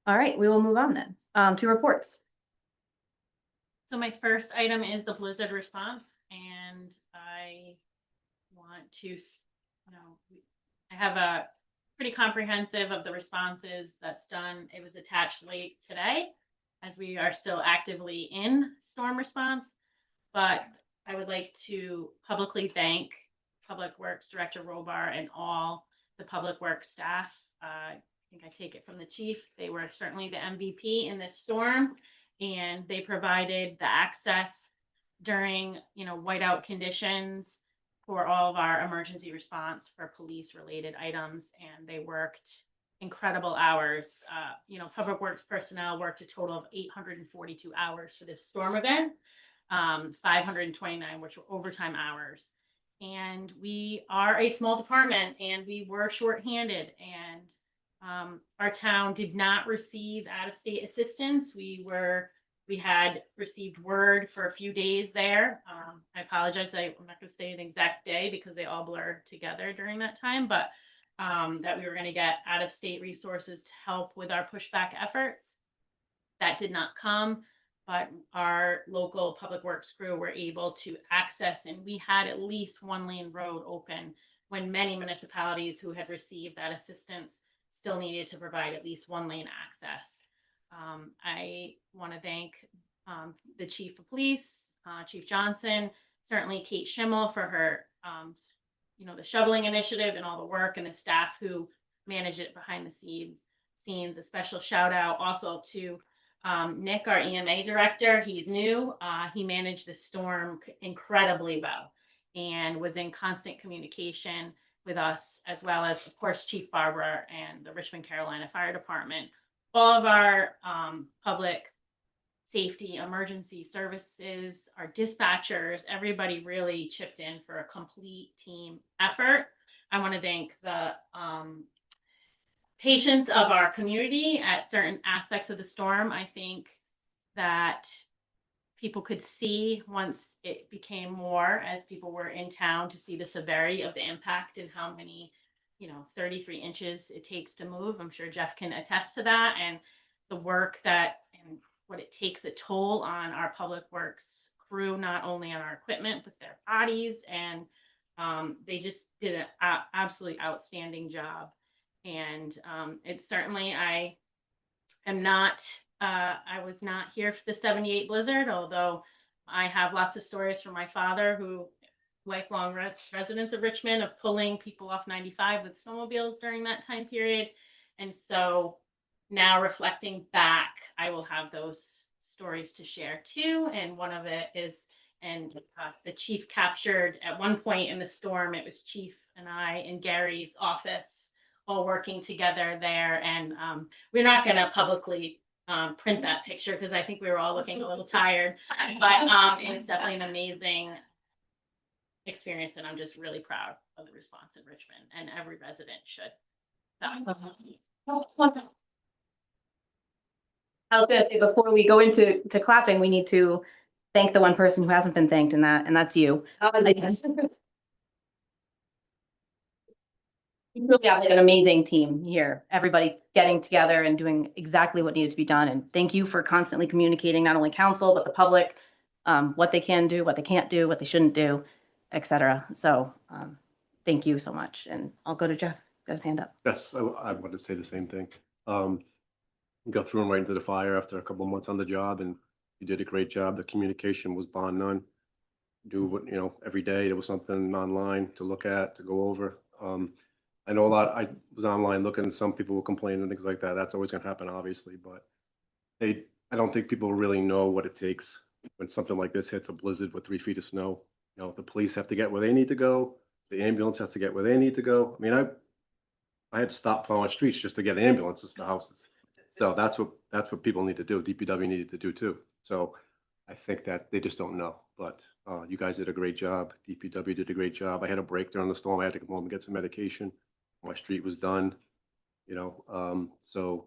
[SPEAKER 1] All right, we will move on then, to reports.
[SPEAKER 6] So my first item is the blizzard response, and I want to, I have a pretty comprehensive of the responses that's done. It was attached late today, as we are still actively in storm response. But I would like to publicly thank Public Works Director Robar and all the Public Works staff. I think I take it from the chief. They were certainly the MVP in this storm, and they provided the access during, whiteout conditions for all of our emergency response for police related items. And they worked incredible hours. Public Works personnel worked a total of 842 hours for this storm event. 529, which were overtime hours. And we are a small department, and we were shorthanded, and our town did not receive out-of-state assistance. We had received word for a few days there. I apologize, I'm not going to say an exact day because they all blurred together during that time, but that we were going to get out-of-state resources to help with our pushback efforts. That did not come, but our local public works crew were able to access, and we had at least one lane road open when many municipalities who had received that assistance still needed to provide at least one lane access. I want to thank the chief of police, Chief Johnson, certainly Kate Schimmel for her, the shoveling initiative and all the work, and the staff who manage it behind the scenes. A special shout out also to Nick, our EMA director. He's new. He managed the storm incredibly well and was in constant communication with us, as well as, of course, Chief Barbara and the Richmond Carolina Fire Department. All of our public safety emergency services, our dispatchers, everybody really chipped in for a complete team effort. I want to thank the patience of our community at certain aspects of the storm. I think that people could see once it became more, as people were in town, to see the severity of the impact and how many, 33 inches it takes to move. I'm sure Jeff can attest to that, and the work that and what it takes a toll on our public works crew, not only on our equipment, but their bodies. And they just did an absolutely outstanding job. And it's certainly, I was not here for the 78 blizzard, although I have lots of stories from my father, who lifelong residents of Richmond, of pulling people off 95 with snowmobiles during that time period. And so now, reflecting back, I will have those stories to share too. And one of it is, the chief captured at one point in the storm, it was Chief and I in Gary's office all working together there. And we're not going to publicly print that picture because I think we were all looking a little tired, but it's definitely an amazing experience, and I'm just really proud of the response in Richmond, and every resident should.
[SPEAKER 1] I was gonna say, before we go into clapping, we need to thank the one person who hasn't been thanked in that, and that's you. Yes. You really have an amazing team here, everybody getting together and doing exactly what needed to be done. And thank you for constantly communicating, not only council, but the public, what they can do, what they can't do, what they shouldn't do, etc. So thank you so much. And I'll go to Jeff, got his hand up.
[SPEAKER 2] Yes, I wanted to say the same thing. Got through him right into the fire after a couple of months on the job, and you did a great job. The communication was bar none. Do what, every day there was something online to look at, to go over. I know a lot, I was online looking, some people will complain and things like that. That's always gonna happen, obviously, but I don't think people really know what it takes when something like this hits, a blizzard with 3 feet of snow. The police have to get where they need to go. The ambulance has to get where they need to go. I mean, I had to stop plowing streets just to get ambulances to houses. So that's what people need to do. DPW needed to do too. So I think that they just don't know, but you guys did a great job. DPW did a great job. I had a break during the storm. I had to come home and get some medication. My street was done. you know, so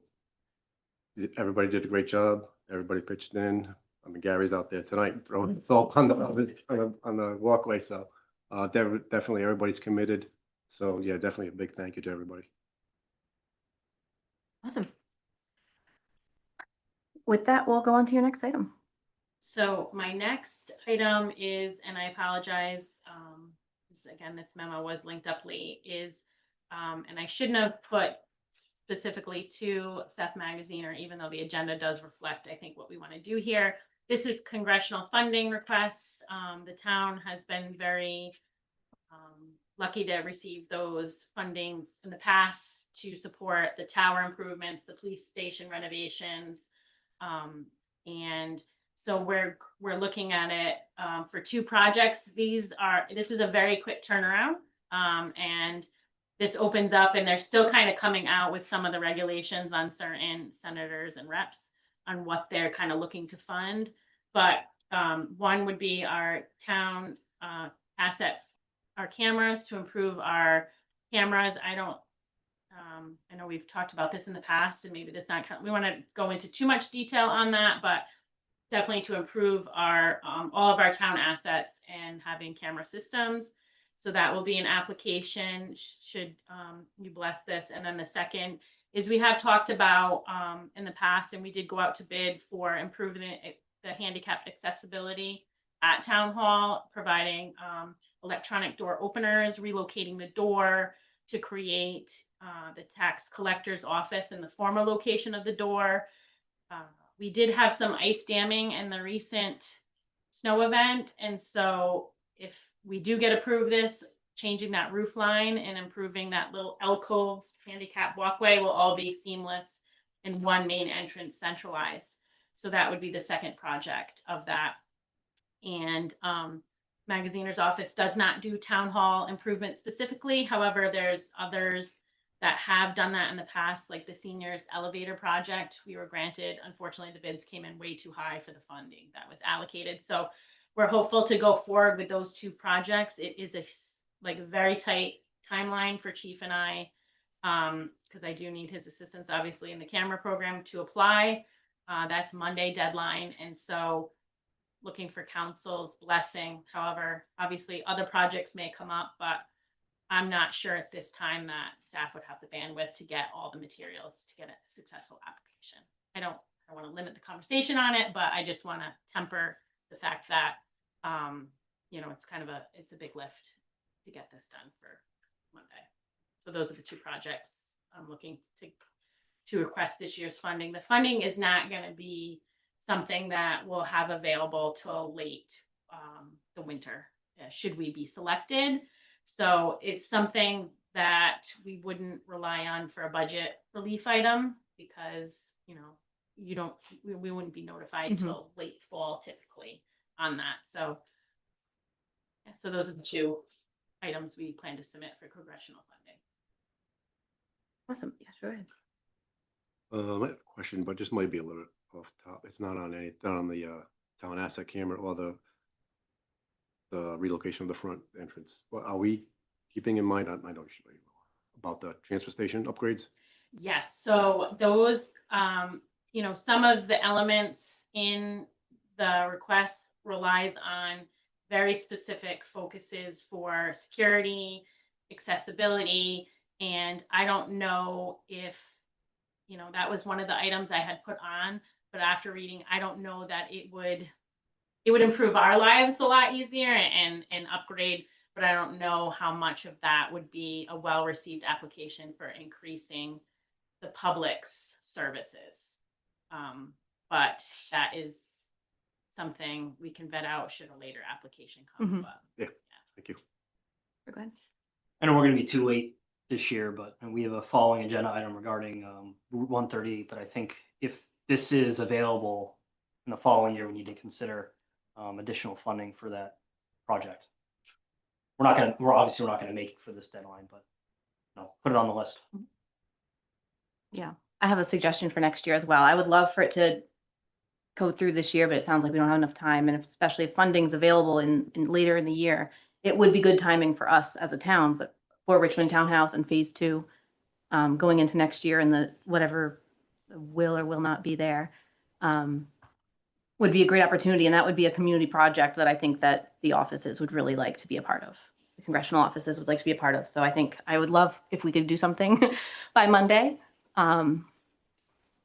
[SPEAKER 2] everybody did a great job. Everybody pitched in. I mean, Gary's out there tonight throwing salt on the walkway, so definitely everybody's committed. So yeah, definitely a big thank you to everybody.
[SPEAKER 1] Awesome. With that, we'll go on to your next item.
[SPEAKER 6] So my next item is, and I apologize, again, this memo was linked up late, is, and I shouldn't have put specifically to Seth Magazine, or even though the agenda does reflect, I think, what we want to do here. This is congressional funding requests. The town has been very lucky to receive those fundings in the past to support the tower improvements, the police station renovations. And so we're looking at it for two projects. This is a very quick turnaround. And this opens up, and they're still kind of coming out with some of the regulations on certain senators and reps on what they're kind of looking to fund. But one would be our town our cameras, to improve our cameras. I know we've talked about this in the past, and maybe this not, we want to go into too much detail on that, but definitely to improve our all of our town assets and having camera systems. So that will be an application should you bless this. And then the second is, we have talked about in the past, and we did go out to bid for improving the handicap accessibility at Town Hall, providing electronic door openers, relocating the door to create the tax collector's office in the former location of the door. We did have some ice damming in the recent snow event. And so if we do get approved this, changing that roof line and improving that little alcove handicap walkway will all be seamless in one main entrance, centralized. So that would be the second project of that. And Magaziner's office does not do town hall improvements specifically. However, there's others that have done that in the past, like the seniors elevator project. We were granted, unfortunately, the bids came in way too high for the funding that was allocated. So we're hopeful to go forward with those two projects. It is a very tight timeline for Chief and I, because I do need his assistance, obviously, in the camera program to apply. That's Monday deadline. And so looking for council's blessing. However, obviously other projects may come up, but I'm not sure at this time that staff would have the bandwidth to get all the materials to get a successful application. I don't want to limit the conversation on it, but I just want to temper the fact that, it's a big lift to get this done for Monday. So those are the two projects I'm looking to request this year's funding. The funding is not going to be something that we'll have available till late the winter, should we be selected. So it's something that we wouldn't rely on for a budget relief item, because we wouldn't be notified till late fall typically on that. So those are the two items we plan to submit for congressional funding.
[SPEAKER 1] Awesome. Yeah, sure.
[SPEAKER 2] I have a question, but just might be a little off top. It's not on the town asset camera or the relocation of the front entrance. Well, are we keeping in mind, I know you should, about the transfer station upgrades?
[SPEAKER 6] Yes, so those, some of the elements in the request relies on very specific focuses for security, accessibility, and I don't know if, that was one of the items I had put on, but after reading, I don't know that it would improve our lives a lot easier and upgrade, but I don't know how much of that would be a well-received application for increasing the public's services. But that is something we can vet out should a later application come up.
[SPEAKER 2] Yeah, thank you.
[SPEAKER 1] Go ahead.
[SPEAKER 4] I know we're going to be too late this year, but we have a following agenda item regarding Route 138. But I think if this is available in the following year, we need to consider additional funding for that project. We're obviously not going to make it for this deadline, but put it on the list.
[SPEAKER 1] Yeah, I have a suggestion for next year as well. I would love for it to go through this year, but it sounds like we don't have enough time. And especially if funding's available in later in the year, it would be good timing for us as a town, but for Richmond Townhouse and Phase 2, going into next year and the whatever will or will not be there, would be a great opportunity. And that would be a community project that I think that the offices would really like to be a part of. The congressional offices would like to be a part of. So I think I would love if we could do something by Monday.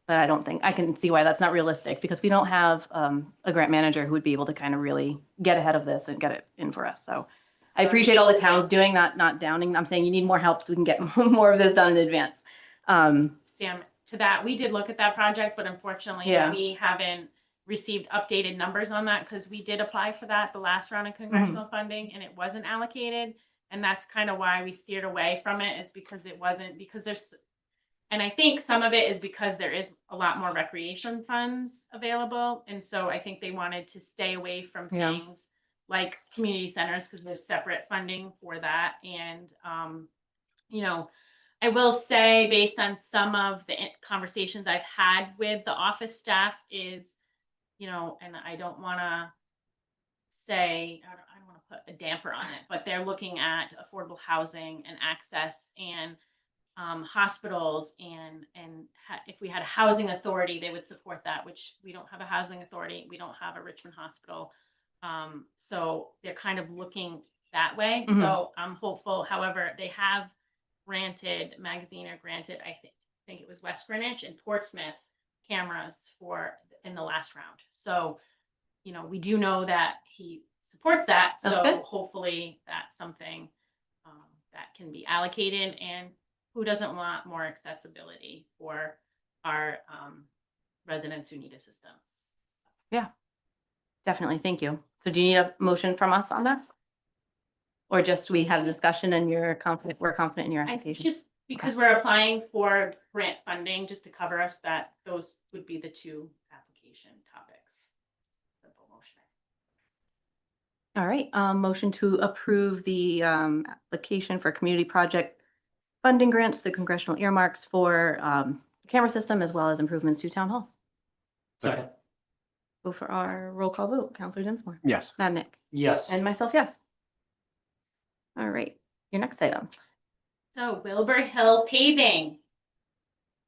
[SPEAKER 1] But I don't think, I can see why that's not realistic because we don't have a grant manager who would be able to kind of really get ahead of this and get it in for us. So I appreciate all the towns doing, not downing. I'm saying you need more help so we can get more of this done in advance.
[SPEAKER 6] Sam, to that, we did look at that project, but unfortunately,
[SPEAKER 1] Yeah.
[SPEAKER 6] we haven't received updated numbers on that because we did apply for that the last round of congressional funding and it wasn't allocated. And that's kind of why we steered away from it, is because it wasn't, because there's, and I think some of it is because there is a lot more recreation funds available. And so I think they wanted to stay away from
[SPEAKER 1] Yeah.
[SPEAKER 6] things like community centers because there's separate funding for that. And, you know, I will say, based on some of the conversations I've had with the office staff, is, you know, and I don't want to say, I don't want to put a damper on it, but they're looking at affordable housing and access and hospitals and if we had a housing authority, they would support that, which we don't have a housing authority. We don't have a Richmond hospital. So they're kind of looking that way.
[SPEAKER 1] Mhm.
[SPEAKER 6] So I'm hopeful. However, they have granted, I think it was West Greenwich and Portsmouth cameras in the last round. So, you know, we do know that he supports that.
[SPEAKER 1] That's
[SPEAKER 6] So
[SPEAKER 1] good.
[SPEAKER 6] hopefully that's something that can be allocated. And who doesn't want more accessibility for our residents who need assistance?
[SPEAKER 1] Definitely. Thank you. So do you need a motion from us on that? Or just we had a discussion and we're confident in your
[SPEAKER 6] I
[SPEAKER 1] application?
[SPEAKER 6] just, because we're applying for grant funding, just to cover us, that those would be the two application topics. Simple motion.
[SPEAKER 1] All right, motion to approve the application for community project funding grants, the congressional earmarks for camera system as well as improvements to town hall.
[SPEAKER 4] Second.
[SPEAKER 1] Go for our roll call vote. Counselor Dinsmore,
[SPEAKER 2] Yes.
[SPEAKER 1] Madnick,
[SPEAKER 4] Yes.
[SPEAKER 1] and myself, yes. All right, your next item.
[SPEAKER 6] So Wilbur Hill paving.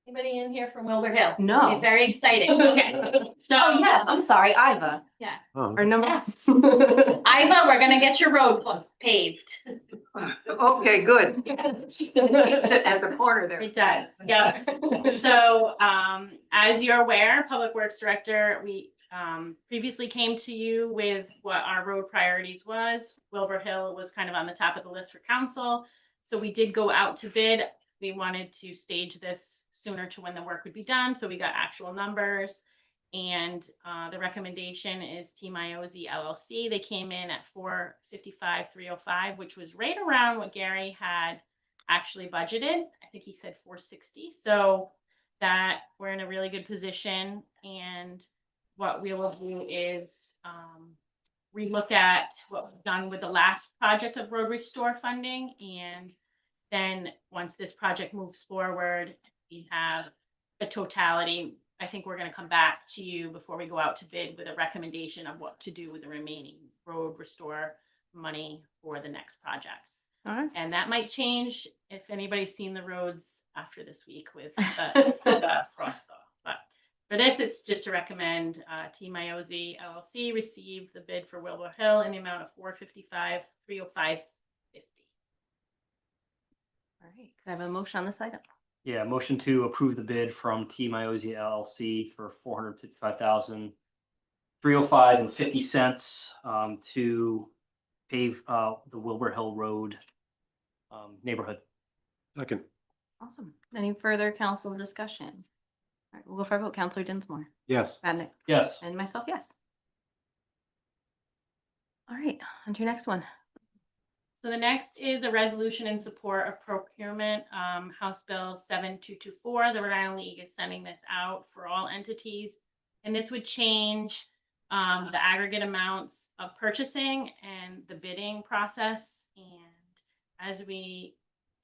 [SPEAKER 6] Anybody in here from Wilbur Hill?
[SPEAKER 1] No.
[SPEAKER 6] Okay, very exciting. Okay. So
[SPEAKER 1] Oh, yes, I'm sorry, Iva.
[SPEAKER 6] Yeah.
[SPEAKER 2] Oh,
[SPEAKER 1] Our number.
[SPEAKER 6] Yes. Iva, we're gonna get your road paved.
[SPEAKER 7] Okay, good. At the corner there.
[SPEAKER 6] It does, yeah. So, as you're aware, Public Works Director, we previously came to you with what our road priorities was. Wilbur Hill was kind of on the top of the list for council. So we did go out to bid. We wanted to stage this sooner to when the work would be done. So we got actual numbers. And the recommendation is T Miozzi LLC. They came in at $455,305, which was right around what Gary had actually budgeted. I think he said 460. So that we're in a really good position. And what we will do is relook at what we've done with the last project of road restore funding. And then once this project moves forward, we have a totality. I think we're going to come back to you before we go out to bid with a recommendation of what to do with the remaining road restore money for the next projects.
[SPEAKER 1] All right.
[SPEAKER 6] And that might change if anybody's seen the roads after this week with the frost thaw. But for this, it's just to recommend T Miozzi LLC receive the bid for Wilbur Hill in the amount of $455,305.50.
[SPEAKER 1] All right, could I have a motion on this item?
[SPEAKER 4] Yeah, motion to approve the bid from T Miozzi LLC for $455,305.50 to pave the Wilbur Hill Road neighborhood.
[SPEAKER 2] Second.
[SPEAKER 1] Awesome. Any further council discussion? All right, we'll go for a vote. Counselor Dinsmore,
[SPEAKER 2] Yes.
[SPEAKER 1] Madnick,
[SPEAKER 4] Yes.
[SPEAKER 1] and myself, yes. All right, on to your next one.
[SPEAKER 6] So the next is a resolution in support of procurement, House Bill 7224. The Rhode Island League is sending this out for all entities. And this would change the aggregate amounts of purchasing and the bidding process. And as we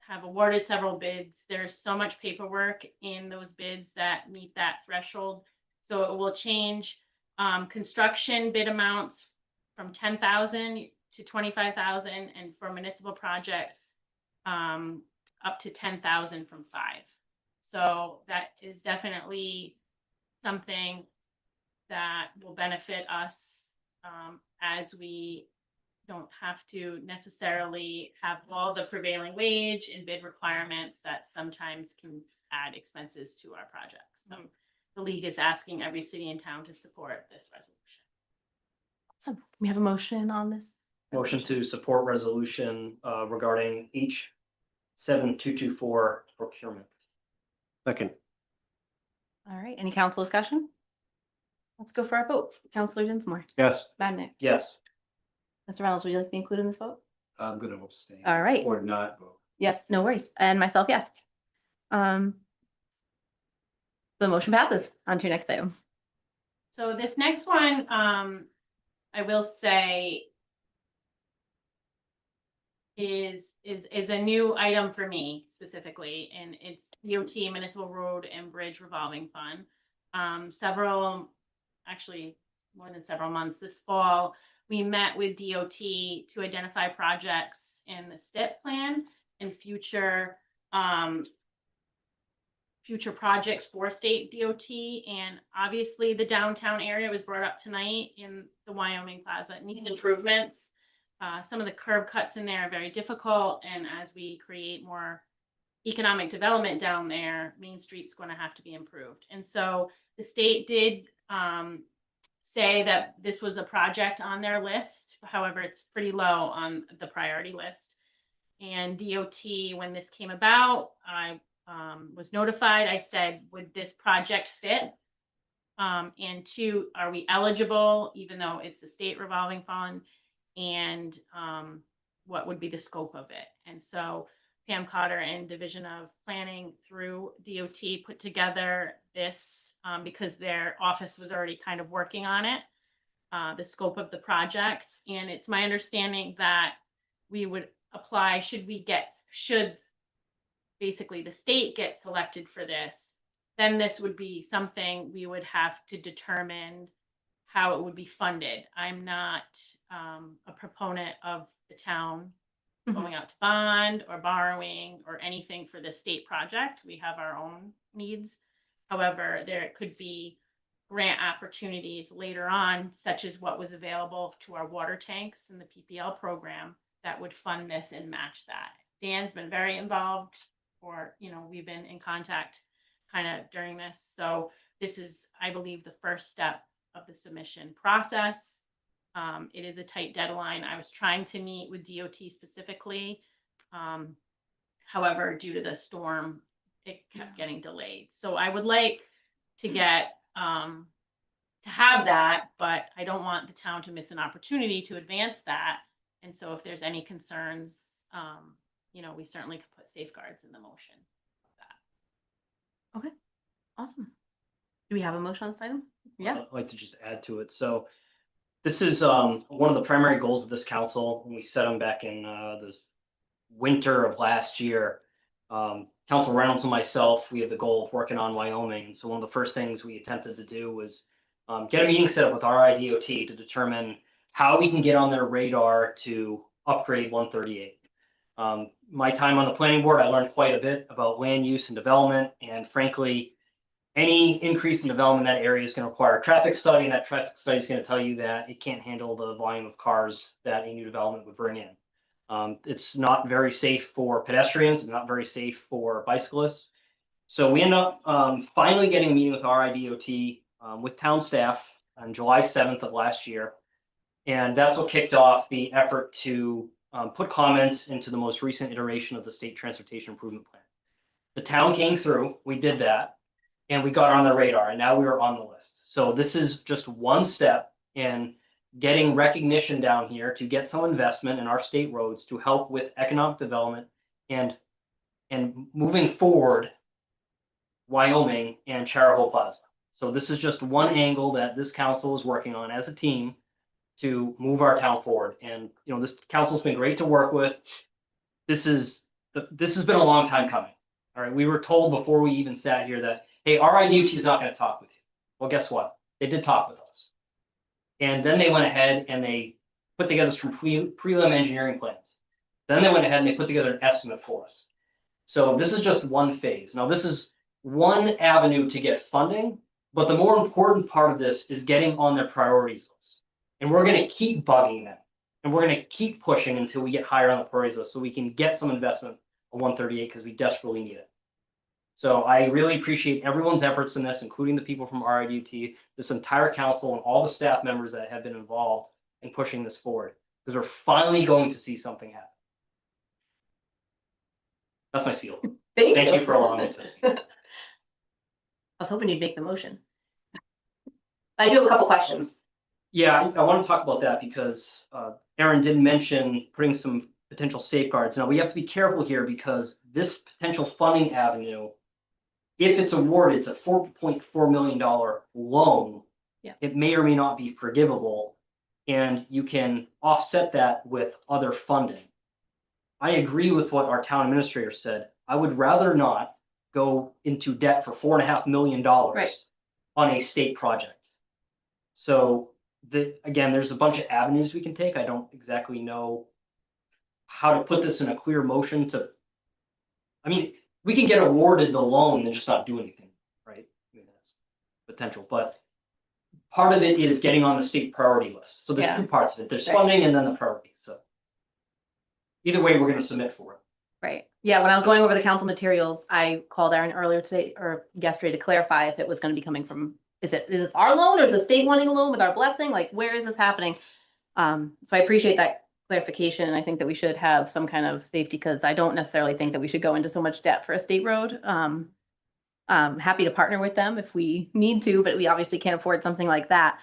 [SPEAKER 6] have awarded several bids, there's so much paperwork in those bids that meet that threshold. So it will change construction bid amounts from 10,000 to 25,000, and for municipal projects, up to 10,000 from 5. So that is definitely something that will benefit us as we don't have to necessarily have all the prevailing wage and bid requirements that sometimes can add expenses to our projects. So the league is asking every city and town to support this resolution.
[SPEAKER 1] Awesome. We have a motion on this.
[SPEAKER 4] Motion to support resolution regarding H7224 procurement.
[SPEAKER 2] Second.
[SPEAKER 1] All right, any council discussion? Let's go for our vote. Counselor Dinsmore,
[SPEAKER 2] Yes.
[SPEAKER 1] Badnick,
[SPEAKER 4] Yes.
[SPEAKER 1] Mr. Reynolds, would you like to be included in this vote?
[SPEAKER 10] I'm gonna abstain.
[SPEAKER 1] All right.
[SPEAKER 10] Or not vote.
[SPEAKER 1] Yep, no worries. And myself, yes. The motion passes. On to your next item.
[SPEAKER 6] So this next one, I will say is a new item for me specifically, and it's DOT Municipal Road and Bridge Revolving Fund. Actually more than several months this fall, we met with DOT to identify projects in the STIP plan and future projects for state DOT. And obviously the downtown area was brought up tonight in the Wyoming Plaza, need improvements. Some of the curb cuts in there are very difficult. And as we create more economic development down there, Main Street's going to have to be improved. And so the state did say that this was a project on their list. However, it's pretty low on the priority list. And DOT, when this came about, I was notified. I said, would this project fit? And 2, are we eligible, even though it's a state revolving fund? And what would be the scope of it? And so Pam Cotter and Division of Planning through DOT put together this because their office was already kind of working on it, the scope of the project. And it's my understanding that we would apply, should basically the state get selected for this, then this would be something we would have to determine how it would be funded. I'm not a proponent of the town going out to bond or borrowing or anything for the state project. We have our own needs. However, there could be grant opportunities later on, such as what was available to our water tanks in the PPL program that would fund this and match that. Dan's been very involved, or, we've been in contact kind of during this. So this is, I believe, the first step of the submission process. It is a tight deadline. I was trying to meet with DOT specifically. However, due to the storm, it kept getting delayed. So I would like to get to have that, but I don't want the town to miss an opportunity to advance that. And so if there's any concerns, we certainly could put safeguards in the motion of that.
[SPEAKER 1] Okay, awesome. Do we have a motion on this item? Yeah.
[SPEAKER 4] I'd like to just add to it. So this is one of the primary goals of this council. When we set them back in the winter of last year. Council Reynolds and myself, we had the goal of working on Wyoming. And so one of the first things we attempted to do was get a meeting set up with RIDOT to determine how we can get on their radar to upgrade 138. My time on the planning board, I learned quite a bit about land use and development, and frankly, any increase in development in that area is going to require a traffic study, and that traffic study is going to tell you that it can't handle the volume of cars that a new development would bring in. It's not very safe for pedestrians, it's not very safe for bicyclists. So we end up finally getting a meeting with RIDOT with town staff on July 7th of last year. And that's what kicked off the effort to put comments into the most recent iteration of the State Transportation Improvement Plan. The town came through, we did that, and we got on the radar, and now we are on the list. So this is just one step in getting recognition down here to get some investment in our state roads to help with economic development and moving forward Wyoming and Charahoe Plaza. So this is just one angle that this council is working on as a team to move our town forward. And this council's been great to work with. This has been a long time coming. All right, we were told before we even sat here that, hey, RIDOT is not going to talk with you. Well, guess what? They did talk with us. And then they went ahead and they put together some prelim engineering plans. Then they went ahead and they put together an estimate for us. So this is just one phase. Now, this is one avenue to get funding, but the more important part of this is getting on their priorities list. And we're gonna keep bugging them. And we're gonna keep pushing until we get higher on the priorities list so we can get some investment on 138 because we desperately need it. So I really appreciate everyone's efforts in this, including the people from RIDUT, this entire council and all the staff members that have been involved in pushing this forward, because we're finally going to see something happen. That's my spiel. Thank you for allowing me to speak.
[SPEAKER 1] I was hoping you'd make the motion. I do have a couple questions.
[SPEAKER 4] Yeah, I want to talk about that because Aaron did mention putting some potential safeguards. Now, we have to be careful here because this potential funding avenue, if it's awarded, it's a $4.4 million loan.
[SPEAKER 1] Yeah.
[SPEAKER 4] It may or may not be forgivable, and you can offset that with other funding. I agree with what our town administrator said. I would rather not go into debt for $4.5 million
[SPEAKER 1] Right.
[SPEAKER 4] on a state project. So again, there's a bunch of avenues we can take. I don't exactly know how to put this in a clear motion I mean, we can get awarded the loan and just not do anything, right? I mean, that's potential, but part of it is getting on the state priority list. So there's
[SPEAKER 1] Yeah.
[SPEAKER 4] two parts of it. There's
[SPEAKER 1] Right.
[SPEAKER 4] funding and then the priorities. So either way, we're going to submit for it.
[SPEAKER 1] Right. Yeah, when I was going over the council materials, I called Aaron earlier today or yesterday to clarify if it was going to be coming from, is this our loan or is the state wanting a loan with our blessing? Like, where is this happening? So I appreciate that clarification. And I think that we should have some kind of safety because I don't necessarily think that we should go into so much debt for a state road. Happy to partner with them if we need to, but we obviously can't afford something like that.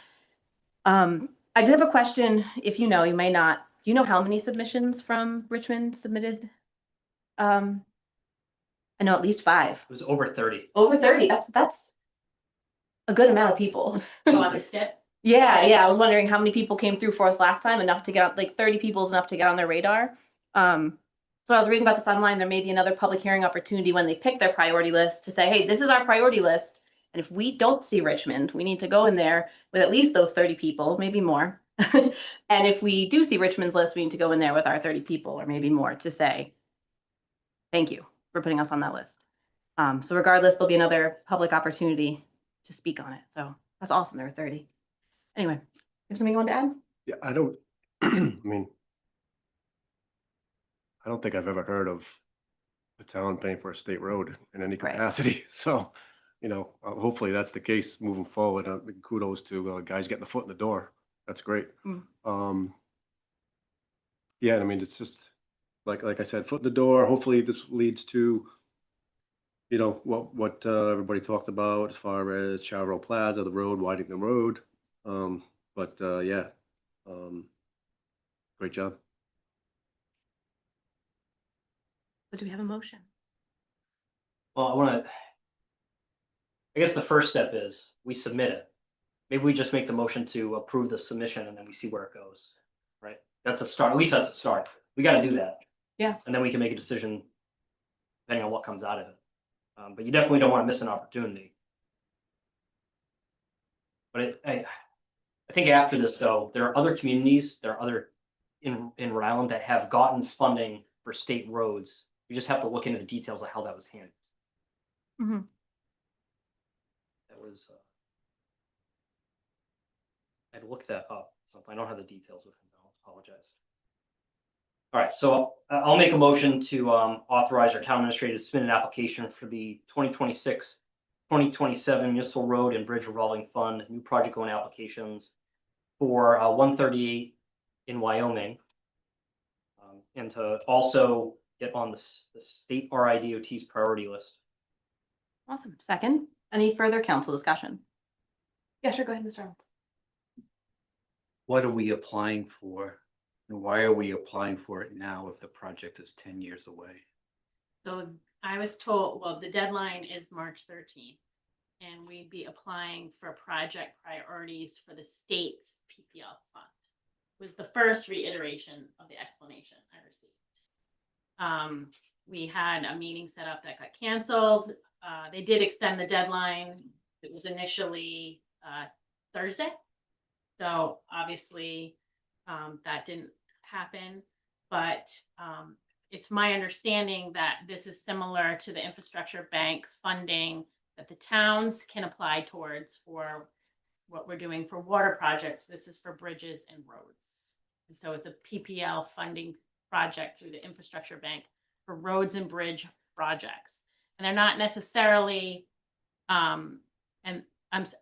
[SPEAKER 1] I did have a question. If you know, you may not. Do you know how many submissions from Richmond submitted? I know at least 5.
[SPEAKER 4] It was over 30.
[SPEAKER 1] Over 30. That's a good amount of people.
[SPEAKER 6] Go on the step.
[SPEAKER 1] Yeah. I was wondering how many people came through for us last time, enough to get on, like 30 people is enough to get on their radar. So I was reading about this online. There may be another public hearing opportunity when they pick their priority list to say, hey, this is our priority list. And if we don't see Richmond, we need to go in there with at least those 30 people, maybe more. And if we do see Richmond's list, we need to go in there with our 30 people or maybe more to say, thank you for putting us on that list. So regardless, there'll be another public opportunity to speak on it. So that's awesome. There were 30. Anyway, you have something you want to add?
[SPEAKER 2] Yeah, I don't, I mean, I don't think I've ever heard of the town paying for a state road in any
[SPEAKER 1] Right.
[SPEAKER 2] capacity. So, hopefully that's the case moving forward. Kudos to guys getting the foot in the door. That's great. Yeah, I mean, it's just like I said, foot in the door. Hopefully this leads to, what everybody talked about as far as Charbrough Plaza, the road, widening the road. Yeah, great job.
[SPEAKER 1] So do we have a motion?
[SPEAKER 4] Well, I guess the first step is we submit it. Maybe we just make the motion to approve the submission and then we see where it goes, right? That's a start. At least that's a start. We got to do that.
[SPEAKER 1] Yeah.
[SPEAKER 4] And then we can make a decision depending on what comes out of it. But you definitely don't want to miss an opportunity. But I think after this though, there are other communities, there are other in Rhode Island that have gotten funding for state roads. You just have to look into the details of how that was handled.
[SPEAKER 1] Mhm.
[SPEAKER 4] That was, I'd look that up. Something I don't have the details with him. I'll apologize. All right, so I'll make a motion to authorize our town administrator to submit an application for the 2026-2027 municipal road and bridge revolving fund, new project going applications for 138 in Wyoming. And to also get on the state RIDOT's priority list.
[SPEAKER 1] Awesome. Second, any further council discussion? Yeah, sure. Go ahead, Mr. Reynolds.
[SPEAKER 11] What are we applying for? And why are we applying for it now if the project is 10 years away?
[SPEAKER 6] So I was told, well, the deadline is March 13th. And we'd be applying for project priorities for the state's PPL fund. Was the first reiteration of the explanation I received. We had a meeting set up that got canceled. They did extend the deadline. It was initially Thursday. So obviously that didn't happen, but it's my understanding that this is similar to the infrastructure bank funding that the towns can apply towards for what we're doing for water projects. This is for bridges and roads. And so it's a PPL funding project through the infrastructure bank for roads and bridge projects. And they're not necessarily,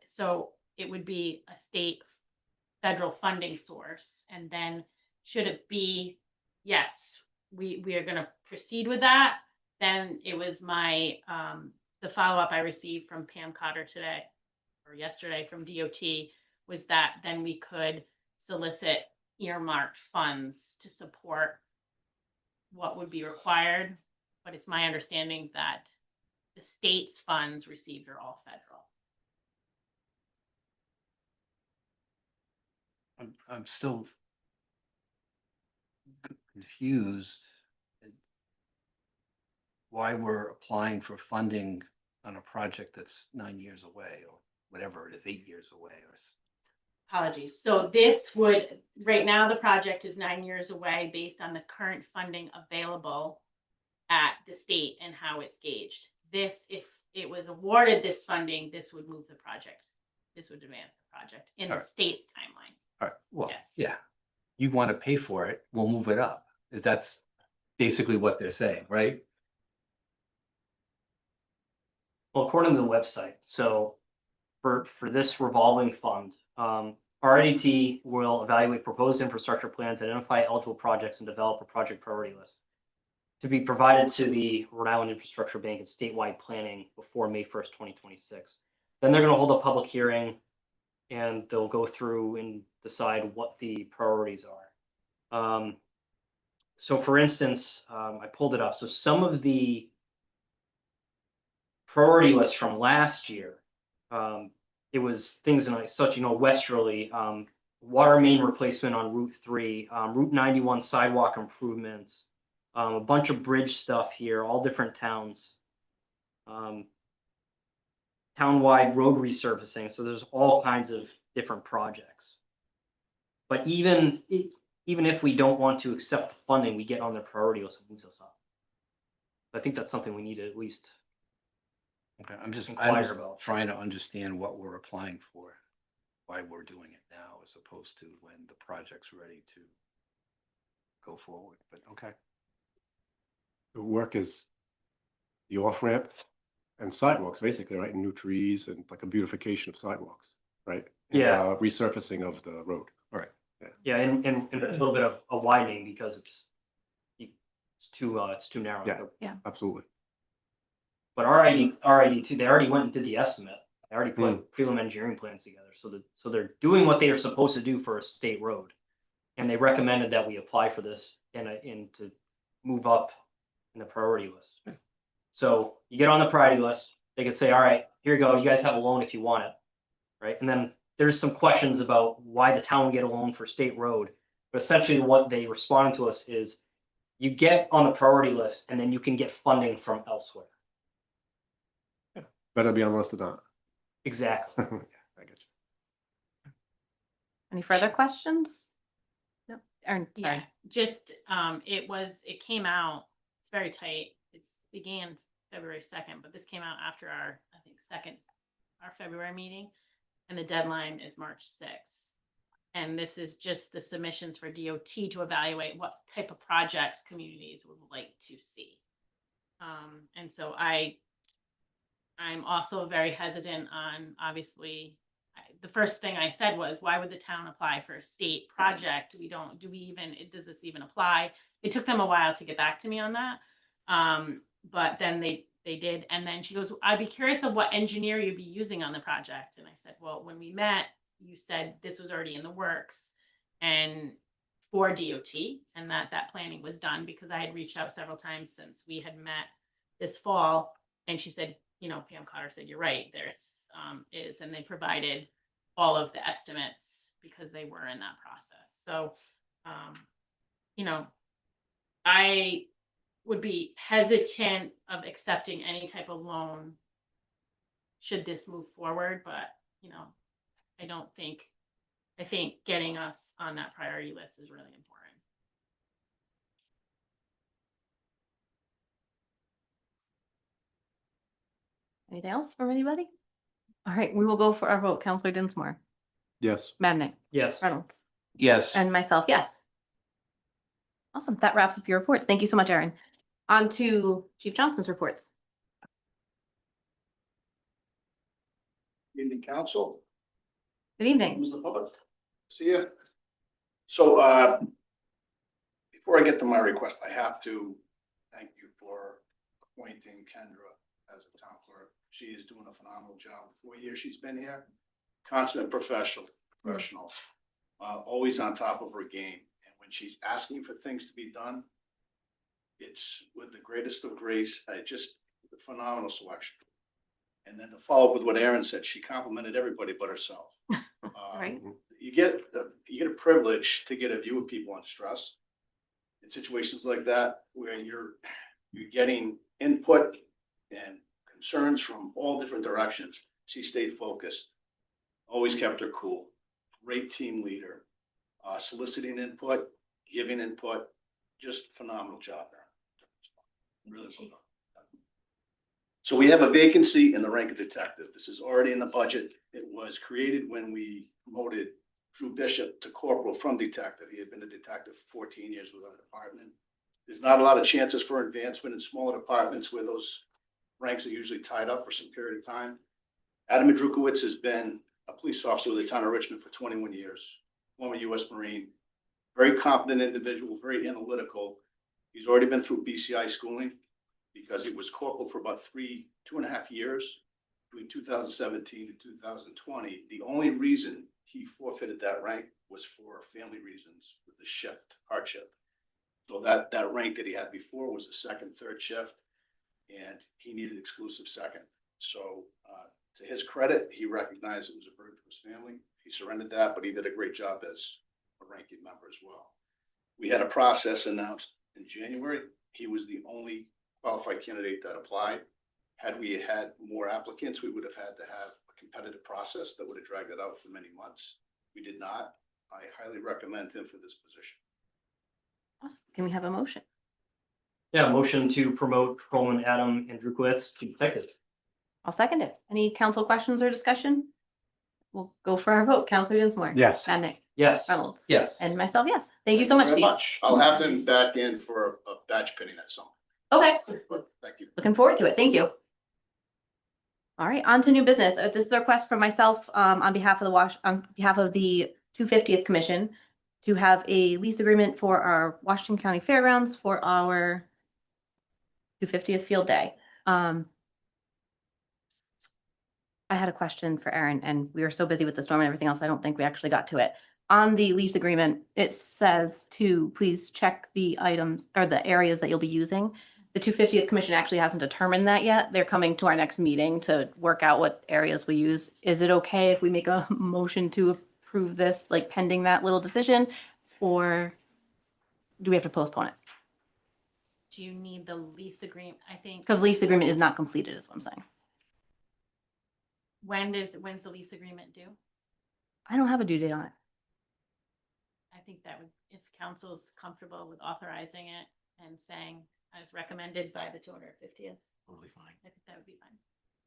[SPEAKER 6] so it would be a state federal funding source. And then should it be, yes, we are going to proceed with that, then it was my, the follow-up I received from Pam Cotter today or yesterday from DOT was that then we could solicit earmarked funds to support what would be required. But it's my understanding that the state's funds received are all federal.
[SPEAKER 11] I'm still confused why we're applying for funding on a project that's 9 years away or whatever it is, 8 years away or.
[SPEAKER 6] Apologies. So this would, right now, the project is 9 years away based on the current funding available at the state and how it's gauged. This, if it was awarded this funding, this would move the project. This would advance the project in the
[SPEAKER 11] Alright.
[SPEAKER 6] state's timeline.
[SPEAKER 11] All right, well,
[SPEAKER 6] Yes.
[SPEAKER 11] yeah, you want to pay for it, we'll move it up. That's basically what they're saying, right?
[SPEAKER 4] Well, according to the website, so for this revolving fund, RIDT will evaluate proposed infrastructure plans, identify eligible projects, and develop a project priority list to be provided to the Rhode Island Infrastructure Bank and statewide planning before May 1st, 2026. Then they're going to hold a public hearing and they'll go through and decide what the priorities are. So for instance, I pulled it up. So some of the priority lists from last year, it was things in such, westerly, water main replacement on Route 3, Route 91 sidewalk improvements, a bunch of bridge stuff here, all different towns. Townwide road resurfacing. So there's all kinds of different projects. But even if we don't want to accept the funding, we get on the priority list, it moves us up. I think that's something we need to at least.
[SPEAKER 11] Okay, I'm just
[SPEAKER 4] Inquire about.
[SPEAKER 11] trying to understand what we're applying for, why we're doing it now as opposed to when the project's ready to go forward, but okay.
[SPEAKER 2] The work is the off-ramp and sidewalks, basically, right? And new trees and like a beautification of sidewalks, right? And,
[SPEAKER 4] Yeah.
[SPEAKER 2] resurfacing of the road.
[SPEAKER 11] All right.
[SPEAKER 4] Yeah, and a little bit of a widening because it's too narrow.
[SPEAKER 2] Yeah. Absolutely.
[SPEAKER 4] But RID2, they already went and did the estimate. They already put prelim engineering plans together. So they're doing what they are supposed to do for a state road. And they recommended that we apply for this and to move up in the priority list. So you get on the priority list, they could say, all right, here you go, you guys have a loan if you want it. Right. And then there's some questions about why the town would get a loan for state road. But essentially what they responded to us is you get on the priority list and then you can get funding from elsewhere.
[SPEAKER 2] Better be on the list of that.
[SPEAKER 4] Exactly.
[SPEAKER 2] I get you.
[SPEAKER 1] Any further questions? No, or
[SPEAKER 6] Yeah,
[SPEAKER 1] sorry.
[SPEAKER 6] just, it came out, it's very tight. It began February 2nd, but this came out after our February meeting. And the deadline is March 6th. And this is just the submissions for DOT to evaluate what type of projects communities would like to see. And so I'm also very hesitant on, obviously, the first thing I said was, why would the town apply for a state project? Does this even apply? It took them a while to get back to me on that. But then they did. And then she goes, I'd be curious of what engineer you'd be using on the project. And I said, well, when we met, you said this was already in the works and for DOT and that planning was done because I had reached out several times since we had met this fall. And she said, Pam Cotter said, you're right, there's and they provided all of the estimates because they were in that process. So, I would be hesitant of accepting any type of loan should this move forward, but, I think getting us on that priority list is really important.
[SPEAKER 1] Anything else from anybody? All right, we will go for our vote. Counselor Dinsmore,
[SPEAKER 2] Yes.
[SPEAKER 1] Madnick,
[SPEAKER 4] Yes.
[SPEAKER 1] Reynolds,
[SPEAKER 11] Yes.
[SPEAKER 1] and myself, yes. Awesome. That wraps up your reports. Thank you so much, Erin. On to Chief Johnson's reports.
[SPEAKER 10] Evening, council.
[SPEAKER 1] Good evening.
[SPEAKER 10] Members of the public. See ya. So, before I get to my request, I have to thank you for appointing Kendra as a town clerk. She is doing a phenomenal job. The 4 years she's been here, consummate professional, always on top of her game. And when she's asking for things to be done, it's with the greatest of grace, just a phenomenal selection. And then to follow up with what Erin said, she complimented everybody but herself.
[SPEAKER 1] Right.
[SPEAKER 10] You get a privilege to get a view of people in stress. In situations like that, where you're getting input and concerns from all different directions. She stayed focused, always kept her cool. Great team leader, soliciting input, giving input, just phenomenal job there. Really well done. So we have a vacancy in the rank of detective. This is already in the budget. It was created when we promoted Drew Bishop to corporal from detective. He had been a detective for 14 years with our department. There's not a lot of chances for advancement in smaller departments where those ranks are usually tied up for some period of time. Adam Madrukowitz has been a police officer with the town of Richmond for 21 years, former U.S. Marine, very competent individual, very analytical. He's already been through BCI schooling because he was corporal for about 2.5 years between 2017 and 2020. The only reason he forfeited that rank was for family reasons with the shift hardship. So that rank that he had before was a second, third shift, and he needed exclusive second. So to his credit, he recognized it was a burden to his family. He surrendered that, but he did a great job as a ranking member as well. We had a process announced in January. He was the only qualified candidate that applied. Had we had more applicants, we would have had to have a competitive process that would have dragged it out for many months. We did not. I highly recommend him for this position.
[SPEAKER 1] Awesome. Can we have a motion?
[SPEAKER 4] Yeah, motion to promote Patrolman Adam Andrukowitz to detective.
[SPEAKER 1] I'll second it. Any council questions or discussion? We'll go for our vote. Counselor Dinsmore.
[SPEAKER 2] Yes.
[SPEAKER 1] Madnick,
[SPEAKER 4] Yes.
[SPEAKER 1] Reynolds.
[SPEAKER 11] Yes.
[SPEAKER 1] And myself, yes. Thank you so much,
[SPEAKER 10] very
[SPEAKER 1] Chief.
[SPEAKER 10] much. I'll have them back in for a badge pinning at some.
[SPEAKER 1] Okay,
[SPEAKER 10] Thank you.
[SPEAKER 1] looking forward to it. Thank you. All right, on to new business. This is a request from myself on behalf of the 250th Commission to have a lease agreement for our Washington County Fairgrounds for our 250th Field Day. I had a question for Erin, and we were so busy with the storm and everything else, I don't think we actually got to it. On the lease agreement, it says to please check the items or the areas that you'll be using. The 250th Commission actually hasn't determined that yet. They're coming to our next meeting to work out what areas we use. Is it okay if we make a motion to approve this, like pending that little decision? Or do we have to postpone it?
[SPEAKER 6] Do you need the lease agreement? I think.
[SPEAKER 1] Because lease agreement is not completed, is what I'm saying.
[SPEAKER 6] When's the lease agreement due?
[SPEAKER 1] I don't have a due date on it.
[SPEAKER 6] I think that would, if council's comfortable with authorizing it and saying as recommended by the 250th,
[SPEAKER 5] Totally fine.
[SPEAKER 6] I think that would be fine.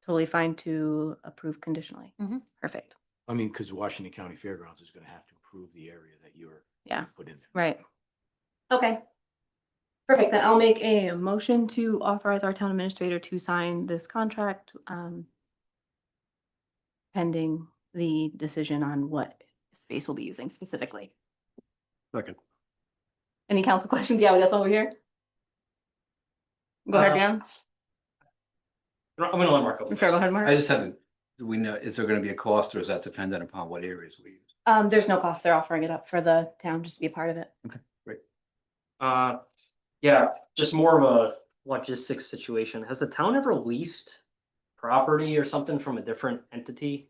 [SPEAKER 1] Totally fine to approve conditionally. Perfect.
[SPEAKER 5] I mean, because Washington County Fairgrounds is going to have to approve the area that you're
[SPEAKER 1] Yeah.
[SPEAKER 5] put in there.
[SPEAKER 1] Right. Okay. Perfect. Then I'll make a motion to authorize our town administrator to sign this contract, pending the decision on what space we'll be using specifically.
[SPEAKER 2] Second.
[SPEAKER 1] Any council questions? Yeah, we got some over here. Go ahead, Dan.
[SPEAKER 4] I'm gonna let Mark go.
[SPEAKER 1] Sure, go ahead,
[SPEAKER 11] I
[SPEAKER 1] Mark.
[SPEAKER 11] just haven't, do we know, is there gonna be a cost or is that dependent upon what areas we use?
[SPEAKER 1] There's no cost. They're offering it up for the town just to be a part of it.
[SPEAKER 4] Yeah, just more of a logistics situation. Has the town ever leased property or something from a different entity?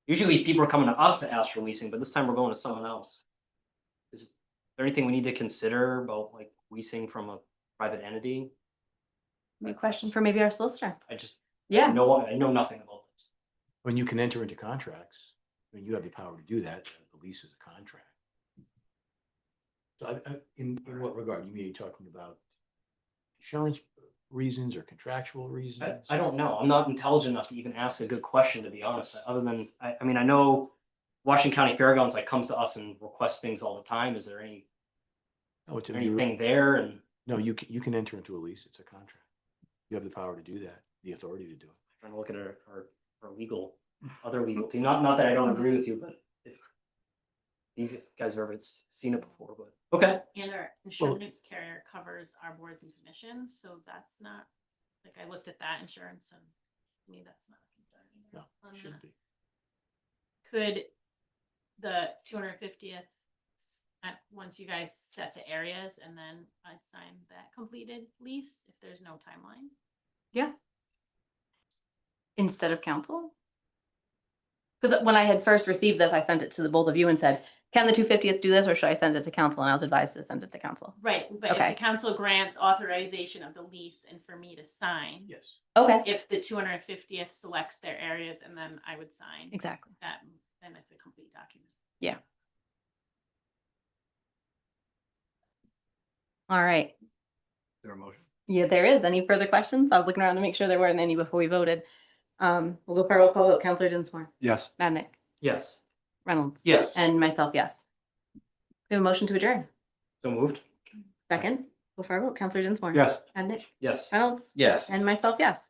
[SPEAKER 4] Usually people are coming to us to ask for leasing, but this time we're going to someone else. Is there anything we need to consider about like leasing from a private entity?
[SPEAKER 1] Any question for maybe our solicitor?
[SPEAKER 4] I just,
[SPEAKER 1] Yeah.
[SPEAKER 4] I know nothing about this.
[SPEAKER 5] When you can enter into contracts, I mean, you have the power to do that. The lease is a contract. So in what regard? You mean you're talking about insurance reasons or contractual reasons?
[SPEAKER 4] I don't know. I'm not intelligent enough to even ask a good question, to be honest, other than, I mean, I know Washington County Fairgrounds like comes to us and requests things all the time. Is there
[SPEAKER 5] No, it's
[SPEAKER 4] anything there? And
[SPEAKER 5] No, you can enter into a lease. It's a contract. You have the power to do that, the authority to do it.
[SPEAKER 4] trying to look at our legal, other legal team, not that I don't agree with you, but if these guys have ever seen it before, but, okay.
[SPEAKER 6] And our insurance carrier covers our boards and commissions, so that's not, like, I looked at that insurance and to me, that's not a concern either.
[SPEAKER 5] No,
[SPEAKER 6] on
[SPEAKER 5] it shouldn't
[SPEAKER 6] that.
[SPEAKER 5] be.
[SPEAKER 6] Could the 250th, once you guys set the areas and then I'd sign that completed lease if there's no timeline?
[SPEAKER 1] Yeah. Instead of council? Because when I had first received this, I sent it to the both of you and said, can the 250th do this or should I send it to council? And I was advised to send it to council.
[SPEAKER 6] Right, but if
[SPEAKER 1] Okay.
[SPEAKER 6] the council grants authorization of the lease and for me to sign,
[SPEAKER 5] Yes.
[SPEAKER 1] Okay,
[SPEAKER 6] if the 250th selects their areas and then I would sign
[SPEAKER 1] exactly.
[SPEAKER 6] that, then it's a complete document.
[SPEAKER 1] Yeah. All right.
[SPEAKER 11] Is there a motion?
[SPEAKER 1] Yeah, there is. Any further questions? I was looking around to make sure there weren't any before we voted. We'll go for a roll call vote. Counselor Dinsmore,
[SPEAKER 2] Yes.
[SPEAKER 1] Madnick,
[SPEAKER 4] Yes,
[SPEAKER 1] Reynolds.
[SPEAKER 11] Yes.
[SPEAKER 1] And myself, yes. We have a motion to adjourn.
[SPEAKER 4] so moved.
[SPEAKER 1] Second, go for a vote. Counselor Dinsmore.
[SPEAKER 2] Yes.
[SPEAKER 1] Madnick,
[SPEAKER 4] Yes.
[SPEAKER 1] Reynolds.
[SPEAKER 11] Yes.
[SPEAKER 1] And myself, yes.